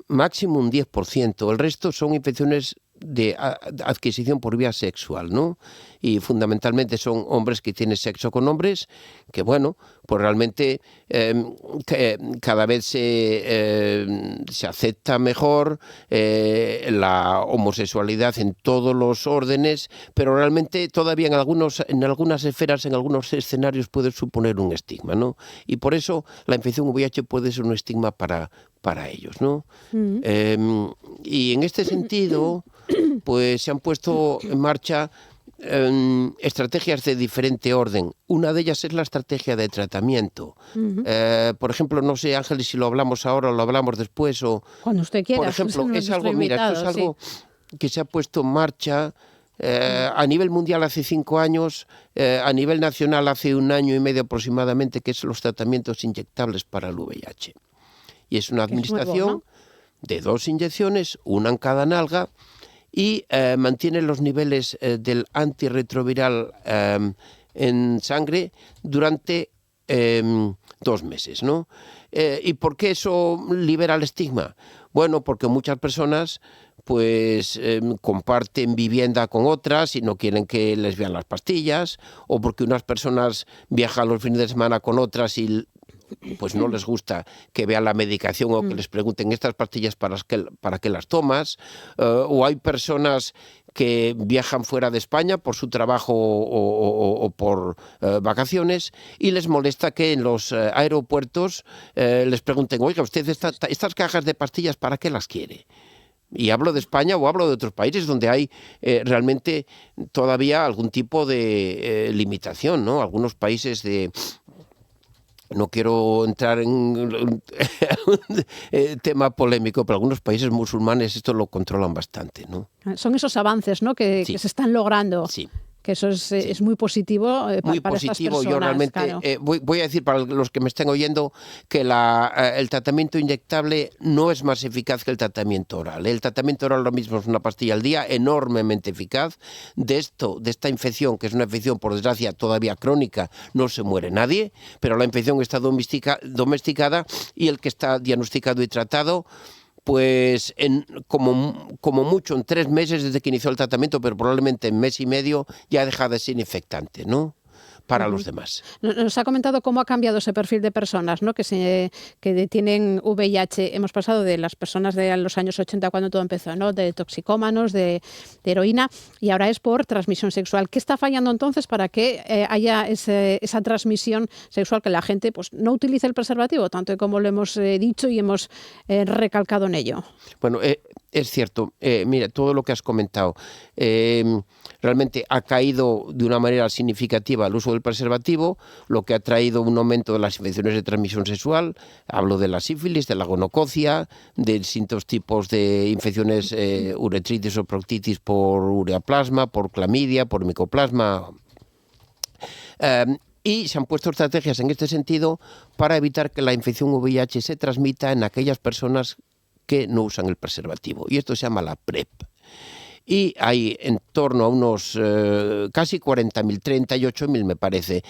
máximo un 10%. El resto son infecciones de adquisición por vía sexual, ¿no? Y fundamentalmente son hombres que tienen sexo con hombres, que bueno, pues realmente cada vez se acepta mejor la homosexualidad en todos los órdenes, pero realmente todavía en algunas esferas, en algunos escenarios puede suponer un estigma, ¿no? Y por eso la infección VIH puede ser un estigma para ellos, ¿no? Y en este sentido, pues se han puesto en marcha estrategias de diferente orden. Una de ellas es la estrategia de tratamiento. Por ejemplo, no sé, Ángeles, si lo hablamos ahora o lo hablamos después. O cuando usted quiera. Por ejemplo, es algo, mira, esto es algo que se ha puesto en marcha a nivel mundial hace 5 años, a nivel nacional hace 1 año y medio aproximadamente, que es los tratamientos inyectables para el VIH. Y es una administración de 2 inyecciones, una en cada nalga, y mantiene los niveles del antirretroviral en sangre durante 2 meses, ¿no? ¿Y por qué eso libera el estigma? Bueno, porque muchas personas pues comparten vivienda con otras y no quieren que les vean las pastillas, o porque unas personas viajan los fines de semana con otras y pues no les gusta que vean la medicación o que les pregunten estas pastillas para qué las tomas, o hay personas que viajan fuera de España por su trabajo o por vacaciones y les molesta que en los aeropuertos les pregunten, oiga, usted estas cajas de pastillas, ¿para qué las quiere? Y hablo de España o hablo de otros países donde hay realmente todavía algún tipo de limitación, ¿no? Algunos países de... No quiero entrar en un tema polémico, pero algunos países musulmanes esto lo controlan bastante, ¿no? Son esos avances, ¿no? que se están logrando. Sí. Que eso es muy positivo muy para positivo. Estas personas. Yo realmente claro. voy a decir para los que me estén oyendo que el tratamiento inyectable no es más eficaz que el tratamiento oral. El tratamiento oral lo mismo es una pastilla al día, enormemente eficaz. De esta infección, que es una infección por desgracia todavía crónica, no se muere nadie, pero la infección está domesticada y el que está diagnosticado y tratado, pues como mucho en 3 meses desde que inició el tratamiento, pero probablemente en 1 mes y medio ya deja de ser infectante, ¿no? Para los demás. Nos ha comentado cómo ha cambiado ese perfil de personas, ¿no? que tienen VIH. Hemos pasado de las personas de los años 80 cuando todo empezó, ¿no? De toxicómanos, de heroína, y ahora es por transmisión sexual. ¿Qué está fallando entonces para que haya esa transmisión sexual, que la gente pues no utilice el preservativo, tanto como lo hemos dicho y hemos recalcado en ello? Bueno, es cierto. Mira, todo lo que has comentado realmente ha caído de una manera significativa el uso del preservativo, lo que ha traído un aumento de las infecciones de transmisión sexual. Hablo de la sífilis, de la gonococia, de distintos tipos de infecciones, uretritis o proctitis por ureaplasma, por clamidia, por micoplasma. Y se han puesto estrategias en este sentido para evitar que la infección VIH se transmita en aquellas personas que no usan el preservativo. Y esto se llama la PrEP. y hay en torno a unos casi 40.000, 38.000 me parece,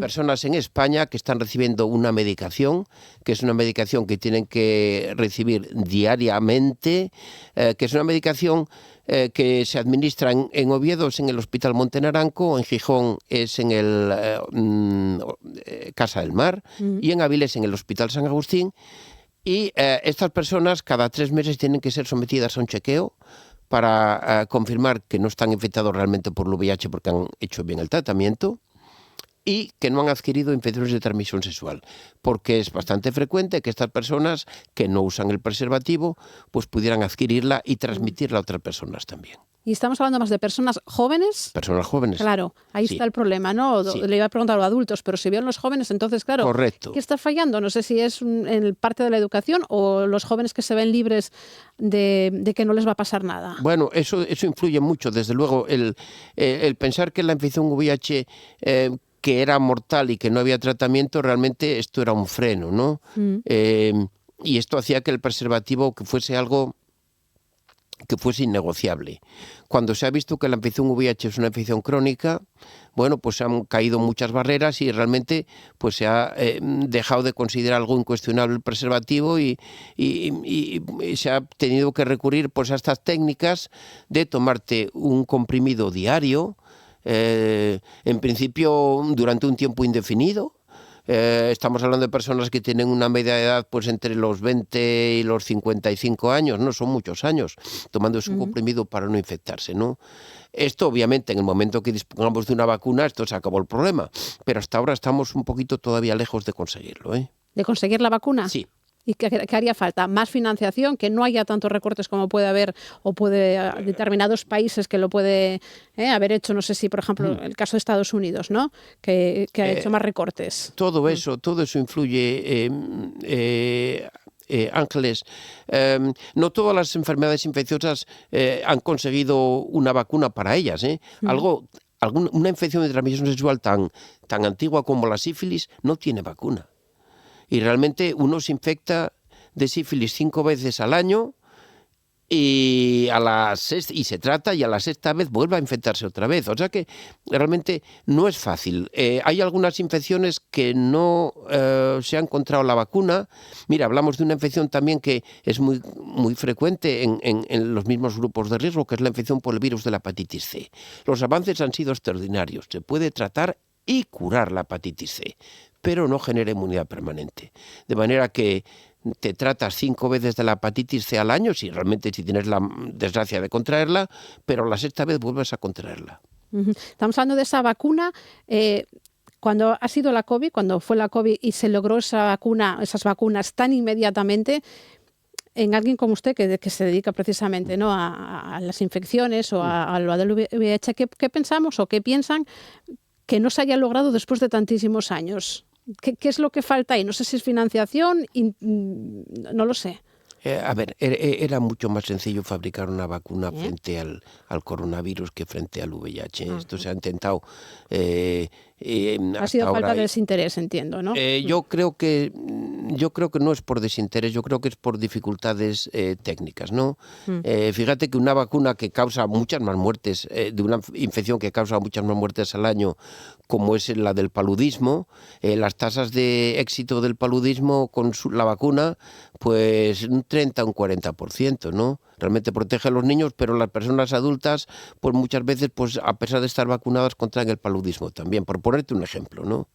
personas en España que están recibiendo una medicación, que es una medicación que tienen que recibir diariamente, que es una medicación que se administra en Oviedo, es en el Hospital Monte Naranco, en Gijón es en el Casa del Mar y en Avilés en el Hospital San Agustín. Y estas personas cada 3 meses tienen que ser sometidas a un chequeo para confirmar que no están infectados realmente por el VIH porque han hecho bien el tratamiento y que no han adquirido infecciones de transmisión sexual, porque es bastante frecuente que estas personas que no usan el preservativo pues pudieran adquirirla y transmitirla a otras personas también. Y estamos hablando más de personas jóvenes. Personas jóvenes. Claro, ahí sí. Está el problema, ¿no? Sí. Le iba a preguntar a los adultos, pero si vieron los jóvenes, entonces, claro, correcto. ¿Qué está fallando? No sé si es en parte de la educación o los jóvenes que se ven libres de que no les va a pasar nada. Bueno, eso influye mucho, desde luego, el pensar que la infección VIH que era mortal y que no había tratamiento, realmente esto era un freno, ¿no? Y esto hacía que el preservativo que fuese algo que fuese innegociable. Cuando se ha visto que la infección VIH es una infección crónica, bueno, pues se han caído muchas barreras y realmente pues se ha dejado de considerar algo incuestionable el preservativo y se ha tenido que recurrir pues a estas técnicas de tomarte un comprimido diario, en principio durante un tiempo indefinido. Estamos hablando de personas que tienen una media de edad pues entre los 20 y los 55 años, ¿no? Son muchos años tomándose un comprimido para no infectarse, ¿no? Esto obviamente en el momento que dispongamos de una vacuna esto se acabó el problema, pero hasta ahora estamos un poquito todavía lejos de conseguirlo, ¿eh? ¿De conseguir la vacuna? Sí. ¿Y qué haría falta? ¿Más financiación? ¿Que no haya tantos recortes como puede haber o puede determinados países que lo puede haber hecho? No sé si, por ejemplo, el caso de Estados Unidos, ¿no? Que ha hecho más recortes. Todo eso influye, Ángeles. No todas las enfermedades infecciosas han conseguido una vacuna para ellas, ¿eh? Una infección de transmisión sexual tan antigua como la sífilis no tiene vacuna. Y realmente uno se infecta de sífilis 5 veces al año y se trata y a la 6ª vez vuelve a infectarse otra vez. O sea que realmente no es fácil. Hay algunas infecciones que no se ha encontrado la vacuna. Mira, hablamos de una infección también que es muy, muy frecuente en los mismos grupos de riesgo, que es la infección por el virus de la hepatitis C. Los avances han sido extraordinarios. Se puede tratar y curar la hepatitis C, pero no genera inmunidad permanente. De manera que te tratas 5 veces de la hepatitis C al año, si tienes la desgracia de contraerla, pero la 6ª vez vuelves a contraerla. Estamos hablando de esa vacuna. Cuando ha sido la COVID, cuando fue la COVID y se logró esas vacunas tan inmediatamente, en alguien como usted que se dedica precisamente, ¿no?, a las infecciones o a lo del VIH, ¿qué pensamos o qué piensan que no se haya logrado después de tantísimos años? ¿Qué es lo que falta ahí? No sé si es financiación, no lo sé. A ver, era mucho más sencillo fabricar una vacuna frente al coronavirus que frente al VIH. Esto se ha intentado. Ha sido falta de desinterés, entiendo, ¿no? Yo creo que no es por desinterés, yo creo que es por dificultades técnicas, ¿no? Fíjate que una vacuna que causa muchas más muertes, de una infección que causa muchas más muertes al año, como es la del paludismo, las tasas de éxito del paludismo con la vacuna, pues un 30 o un 40%, ¿no? Realmente protege a los niños, pero las personas adultas, pues muchas veces, pues a pesar de estar vacunadas, contraen el paludismo también, por ponerte un ejemplo, ¿no?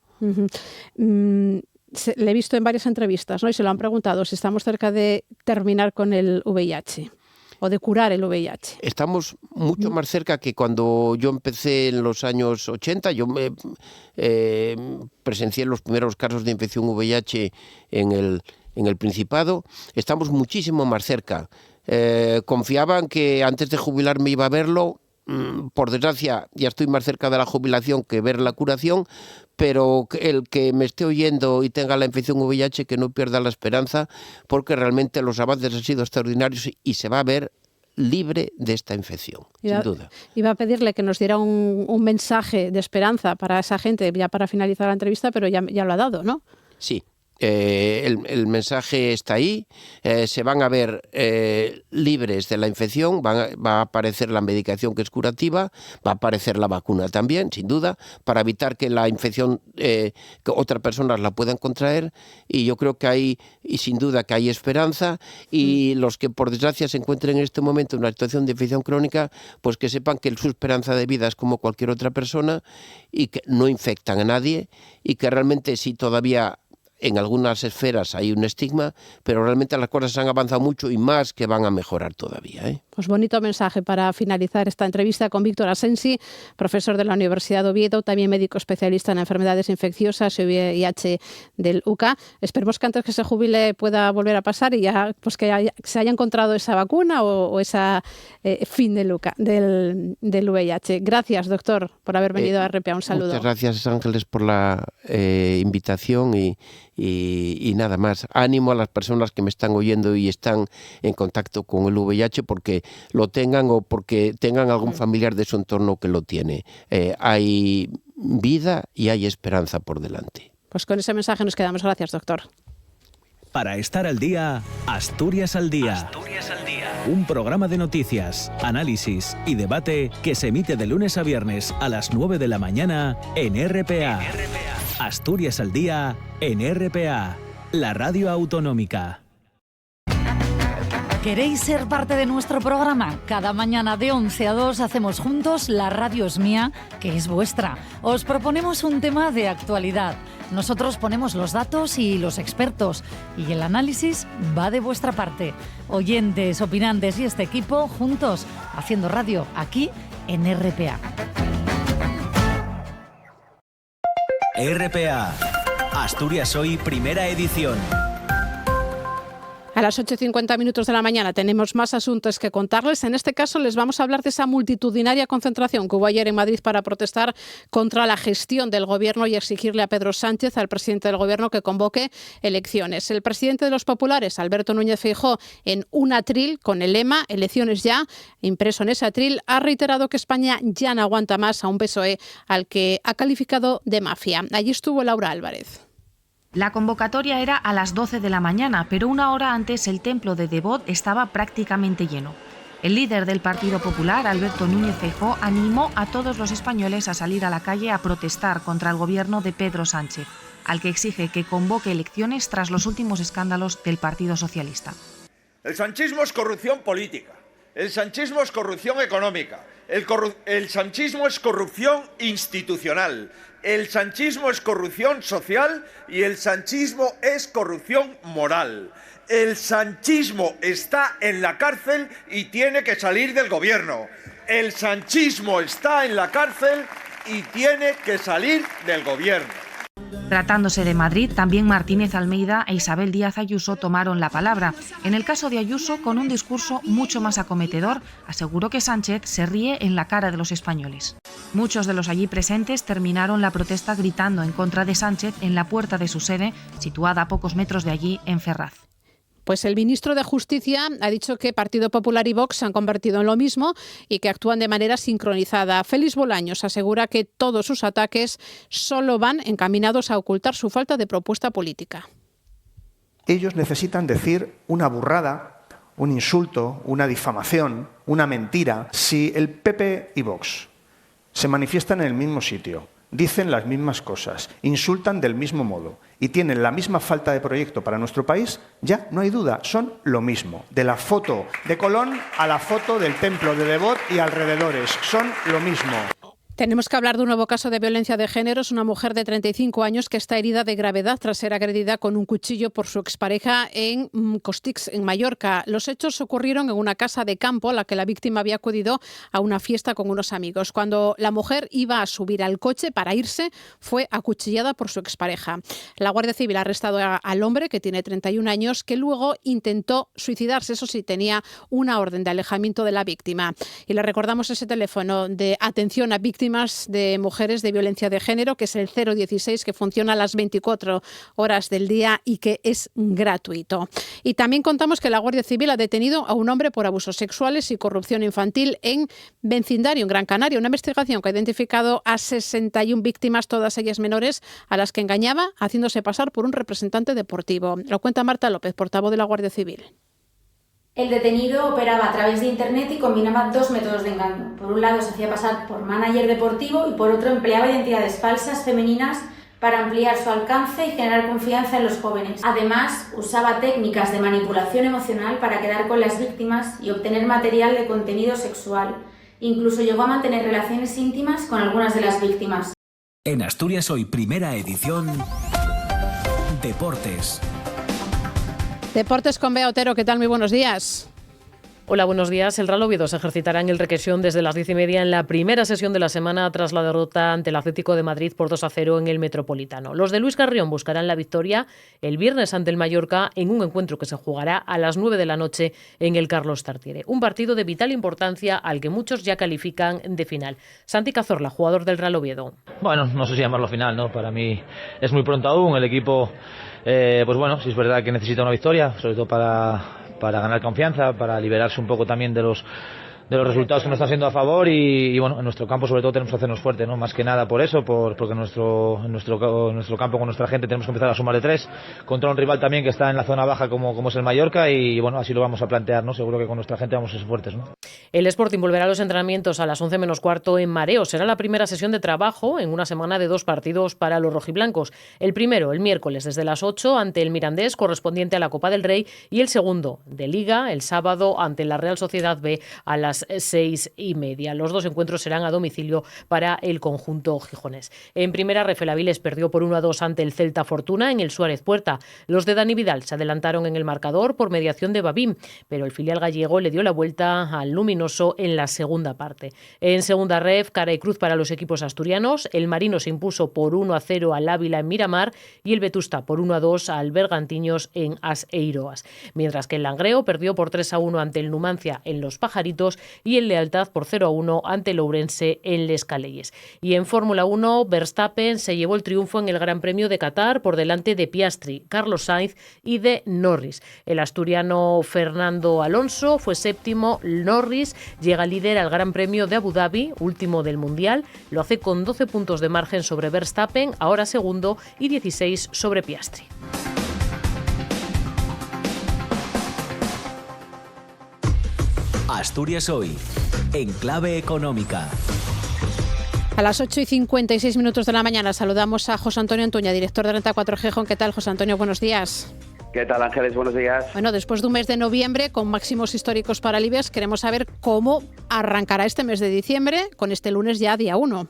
Le he visto en varias entrevistas, ¿no? Y se lo han preguntado si estamos cerca de terminar con el VIH o de curar el VIH. Estamos mucho más cerca que cuando yo empecé en los años 80. Yo presencié los primeros casos de infección VIH en el Principado. Estamos muchísimo más cerca. Confiaban que antes de jubilarme iba a verlo. Por desgracia, ya estoy más cerca de la jubilación que ver la curación, pero el que me esté oyendo y tenga la infección VIH, que no pierda la esperanza, porque realmente los avances han sido extraordinarios y se va a ver libre de esta infección, sin duda. Iba a pedirle que nos diera un mensaje de esperanza para esa gente, ya para finalizar la entrevista, pero ya lo ha dado, ¿no? Sí. El mensaje está ahí, se van a ver libres de la infección, va a aparecer la medicación que es curativa, va a aparecer la vacuna también, sin duda, para evitar que la infección que otras personas la puedan contraer, y yo creo que hay, y sin duda que hay esperanza, y los que por desgracia se encuentren en este momento en una situación de infección crónica, pues que sepan que su esperanza de vida es como cualquier otra persona y que no infectan a nadie, y que realmente si todavía en algunas esferas hay un estigma, pero realmente las cosas han avanzado mucho y más que van a mejorar todavía, ¿eh? Pues bonito mensaje para finalizar esta entrevista con Víctor Asensi, profesor de la Universidad de Oviedo, también médico especialista en enfermedades infecciosas y VIH del UCA. Esperemos que antes que se jubile pueda volver a pasar y ya pues que se haya encontrado esa vacuna o esa fin del UCA, del VIH. Gracias, doctor, por haber venido a RPA. Un saludo. Muchas gracias, Ángeles, por la invitación y nada más. Ánimo a las personas que me están oyendo y están en contacto con el VIH porque lo tengan o porque tengan algún familiar de su entorno que lo tiene. Hay vida y hay esperanza por delante. Pues con ese mensaje nos quedamos. Gracias, doctor. Para estar al día, Asturias al Día. Asturias al Día. Un programa de noticias, análisis y debate que se emite de lunes a viernes a las 9 de la mañana en RPA. Asturias al Día en RPA, la radio autonómica. ¿Queréis ser parte de nuestro programa? Cada mañana de 11 a 2 hacemos juntos La Radio es Mía, que es vuestra. Os proponemos un tema de actualidad. Nosotros ponemos los datos y los expertos, y el análisis va de vuestra parte. Oyentes, opinantes y este equipo juntos, haciendo radio aquí en RPA. RPA, Asturias Hoy, primera edición. A las 8:50 de la mañana tenemos más asuntos que contarles. En este caso les vamos a hablar de esa multitudinaria concentración que hubo ayer en Madrid para protestar contra la gestión del Gobierno y exigirle a Pedro Sánchez, al presidente del Gobierno, que convoque elecciones. El presidente de los populares, Alberto Núñez Feijóo, en un atril con el lema "Elecciones ya", impreso en ese atril, ha reiterado que España ya no aguanta más a un PSOE al que ha calificado de mafia. Allí estuvo Laura Álvarez. La convocatoria era a las 12 de la mañana, pero una hora antes el templo de Devot estaba prácticamente lleno. El líder del Partido Popular, Alberto Núñez Feijóo, animó a todos los españoles a salir a la calle a protestar contra el gobierno de Pedro Sánchez, al que exige que convoque elecciones tras los últimos escándalos del Partido Socialista. El sanchismo es corrupción política, el sanchismo es corrupción económica, el sanchismo es corrupción institucional, el sanchismo es corrupción social y el sanchismo es corrupción moral. El sanchismo está en la cárcel y tiene que salir del gobierno. El sanchismo está en la cárcel y tiene que salir del gobierno. Tratándose de Madrid, también Martínez Almeida e Isabel Díaz Ayuso tomaron la palabra. En el caso de Ayuso, con un discurso mucho más acometedor, aseguró que Sánchez se ríe en la cara de los españoles. Muchos de los allí presentes terminaron la protesta gritando en contra de Sánchez en la puerta de su sede, situada a pocos metros de allí, en Ferraz. Pues el ministro de Justicia ha dicho que Partido Popular y Vox se han convertido en lo mismo y que actúan de manera sincronizada. Félix Bolaños asegura que todos sus ataques solo van encaminados a ocultar su falta de propuesta política. Ellos necesitan decir una burrada, un insulto, una difamación, una mentira. Si el PP y Vox se manifiestan en el mismo sitio, dicen las mismas cosas, insultan del mismo modo y tienen la misma falta de proyecto para nuestro país, ya no hay duda, son lo mismo. De la foto de Colón a la foto del templo de Devot y alrededores, son lo mismo. Tenemos que hablar de un nuevo caso de violencia de género. Es una mujer de 35 años que está herida de gravedad tras ser agredida con un cuchillo por su expareja en Costix, en Mallorca. Los hechos ocurrieron en una casa de campo a la que la víctima había acudido a una fiesta con unos amigos. Cuando la mujer iba a subir al coche para irse, fue acuchillada por su expareja. La Guardia Civil ha arrestado al hombre, que tiene 31 años, que luego intentó suicidarse. Eso sí, tenía una orden de alejamiento de la víctima. Y le recordamos ese teléfono de atención a víctimas víctimas de mujeres de violencia de género, que es el 016, que funciona a las 24 horas del día y que es gratuito. Y también contamos que la Guardia Civil ha detenido a un hombre por abusos sexuales y corrupción infantil en Vecindario, en Gran Canaria. Una investigación que ha identificado a 61 víctimas, todas ellas menores, a las que engañaba haciéndose pasar por un representante deportivo. Lo cuenta Marta López, portavoz de la Guardia Civil. El detenido operaba a través de Internet y combinaba dos métodos de engaño. Por un lado se hacía pasar por manager deportivo y por otro empleaba identidades falsas femeninas para ampliar su alcance y generar confianza en los jóvenes. Además, usaba técnicas de manipulación emocional para quedar con las víctimas y obtener material de contenido sexual. Incluso llegó a mantener relaciones íntimas con algunas de las víctimas. En Asturias Hoy, primera edición, Deportes. Deportes con Bea Otero, ¿qué tal? Muy buenos días. Hola, buenos días. El Real Oviedo se ejercitará en el Requesión desde las 10:30 en la primera sesión de la semana tras la derrota ante el Atlético de Madrid por 2-0 en el Metropolitano. Los de Luis Carrión buscarán la victoria el viernes ante el Mallorca en un encuentro que se jugará a las 9 de la noche en el Carlos Tartiere. Un partido de vital importancia al que muchos ya califican de final. Santi Cazorla, jugador del Real Oviedo. Bueno, no sé si llamarlo final, ¿no? Para mí es muy pronto aún. El equipo, pues bueno, sí es verdad que necesita una victoria, sobre todo para ganar confianza, para liberarse un poco también de los resultados que nos están siendo a favor y bueno, en nuestro campo sobre todo tenemos que hacernos fuerte, ¿no? Más que nada por eso, porque en nuestro campo con nuestra gente tenemos que empezar a sumar de 3 contra un rival también que está en la zona baja como es el Mallorca y bueno, así lo vamos a plantear, ¿no? Seguro que con nuestra gente vamos a ser fuertes, ¿no? El Sporting volverá a los entrenamientos a las 11 menos cuarto en Mareo. Será la primera sesión de trabajo en una semana de 2 partidos para los rojiblancos. El primero, el miércoles, desde las 8 ante el Mirandés, correspondiente a la Copa del Rey, y el segundo, de Liga, el sábado ante la Real Sociedad B a las 6:30. Los 2 encuentros serán a domicilio para el conjunto gijonés. En primera, Rafael Avilés perdió por 1-2 ante el Celta Fortuna en el Suárez Puerta. Los de Dani Vidal se adelantaron en el marcador por mediación de Babín, pero el filial gallego le dio la vuelta al luminoso en la segunda parte. En segunda ref, cara y cruz para los equipos asturianos. El Marino se impuso por 1-0 al Ávila en Miramar y el Vetusta por 1-2 al Bergantiños en As Eiroas. Mientras que el Langreo perdió por 3-1 ante el Numancia en Los Pajaritos y el Lealtad por 0-1 ante el Ourense en Les Caleyes. Y en Fórmula 1, Verstappen se llevó el triunfo en el Gran Premio de Qatar por delante de Piastri, Carlos Sainz y de Norris. El asturiano Fernando Alonso fue séptimo. Norris llega líder al Gran Premio de Abu Dhabi, último del Mundial. Lo hace con 12 puntos de margen sobre Verstappen, ahora segundo, y 16 sobre Piastri. Asturias Hoy, en clave económica. A las 8:56 de la mañana saludamos a José Antonio Antuña, director de Renta 4 Gijón. ¿Qué tal, José Antonio? Buenos días. ¿Qué tal, Ángeles? Buenos días. Bueno, después de un mes de noviembre con máximos históricos para el IBEX, queremos saber cómo arrancará este mes de diciembre con este lunes ya día 1.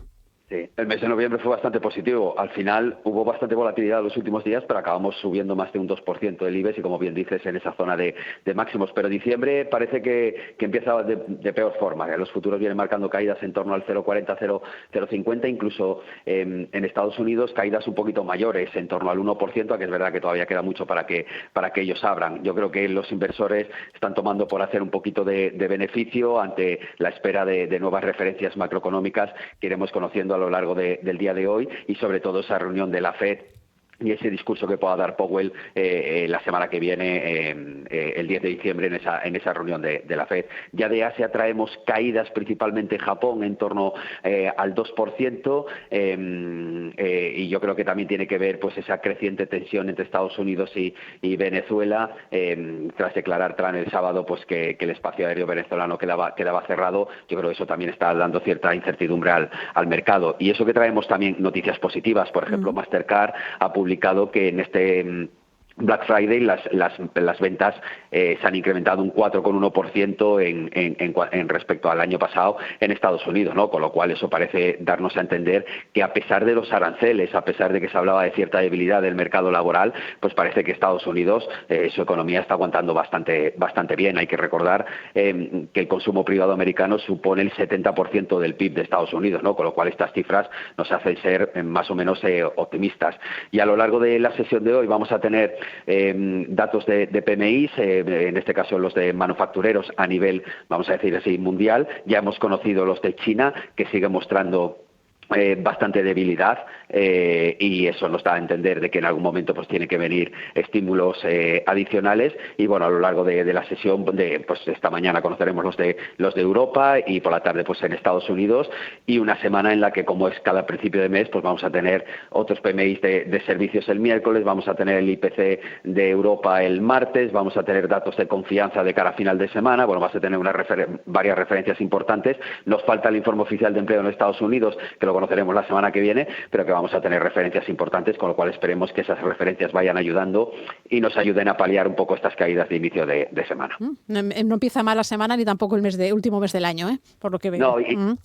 Sí, el mes de noviembre fue bastante positivo. Al final hubo bastante volatilidad los últimos días, pero acabamos subiendo más de un 2% del IBEX y, como bien dices, en esa zona de máximos. Pero diciembre parece que empieza de peor forma. Los futuros vienen marcando caídas en torno al 0,40, 0,50. Incluso en Estados Unidos caídas un poquito mayores, en torno al 1%, aunque es verdad que todavía queda mucho para que ellos abran. Yo creo que los inversores están tomando por hacer un poquito de beneficio ante la espera de nuevas referencias macroeconómicas que iremos conociendo a lo largo del día de hoy y sobre todo esa reunión de la FED y ese discurso que pueda dar Powell la semana que viene, el 10 de diciembre, en esa reunión de la FED. Ya de Asia traemos caídas principalmente en Japón en torno al 2%, y yo creo que también tiene que ver pues esa creciente tensión entre Estados Unidos y Venezuela, tras declarar Trump el sábado pues que el espacio aéreo venezolano quedaba cerrado. Yo creo que eso también está dando cierta incertidumbre al mercado. Y eso que traemos también noticias positivas, por ejemplo, Mastercard ha publicado que en este Black Friday las ventas se han incrementado un 4,1% en respecto al año pasado en Estados Unidos, ¿no? Con lo cual eso parece darnos a entender que, a pesar de los aranceles, a pesar de que se hablaba de cierta debilidad del mercado laboral, pues parece que Estados Unidos, su economía está aguantando bastante bien. Hay que recordar que el consumo privado americano supone el 70% del PIB de Estados Unidos, ¿no? Con lo cual estas cifras nos hacen ser más o menos optimistas. Y a lo largo de la sesión de hoy vamos a tener datos de PMIs, en este caso los de manufactureros a nivel, vamos a decir así, mundial. Ya hemos conocido los de China, que siguen mostrando bastante debilidad y eso nos da a entender de que en algún momento pues tiene que venir estímulos adicionales y bueno, a lo largo de la sesión pues esta mañana conoceremos los de Europa y por la tarde pues en Estados Unidos y una semana en la que como es cada principio de mes pues vamos a tener otros PMIs de servicios el miércoles, vamos a tener el IPC de Europa el martes, vamos a tener datos de confianza de cara a final de semana, bueno, vamos a tener varias referencias importantes, nos falta el informe oficial de empleo en Estados Unidos que lo conoceremos la semana que viene, pero que vamos a tener referencias importantes, con lo cual esperemos que esas referencias vayan ayudando y nos ayuden a paliar un poco estas caídas de inicio de semana. No empieza mal la semana ni tampoco el último mes del año, por lo que veo. No,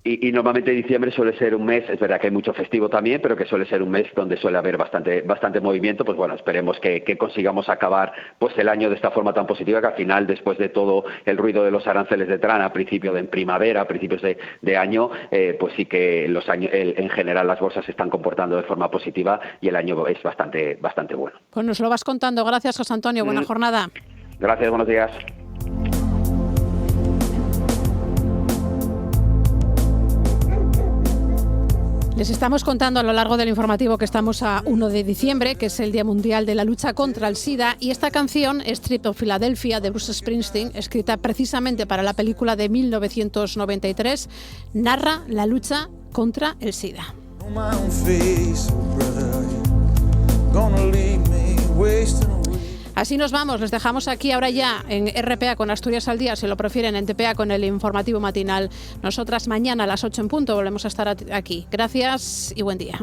y normalmente diciembre suele ser un mes, es verdad que hay mucho festivo también, pero que suele ser un mes donde suele haber bastante movimiento, pues bueno, esperemos que consigamos acabar pues el año de esta forma tan positiva, que al final, después de todo el ruido de los aranceles de Trump a principios de primavera, a principios de año, pues sí que los años en general las bolsas se están comportando de forma positiva y el año es bastante bueno. Pues nos lo vas contando. Gracias, José Antonio. Buena jornada. Gracias, buenos días. Les estamos contando a lo largo del informativo que estamos a 1 de diciembre, que es el Día Mundial de la Lucha contra el SIDA, y esta canción, Street of Philadelphia, de Bruce Springsteen, escrita precisamente para la película de 1993, narra la lucha contra el SIDA. Así nos vamos, les dejamos aquí ahora ya en RPA con Asturias al Día, si lo prefieren en TPA con el informativo matinal. Nosotras mañana a las 8 en punto volvemos a estar aquí. Gracias y buen día.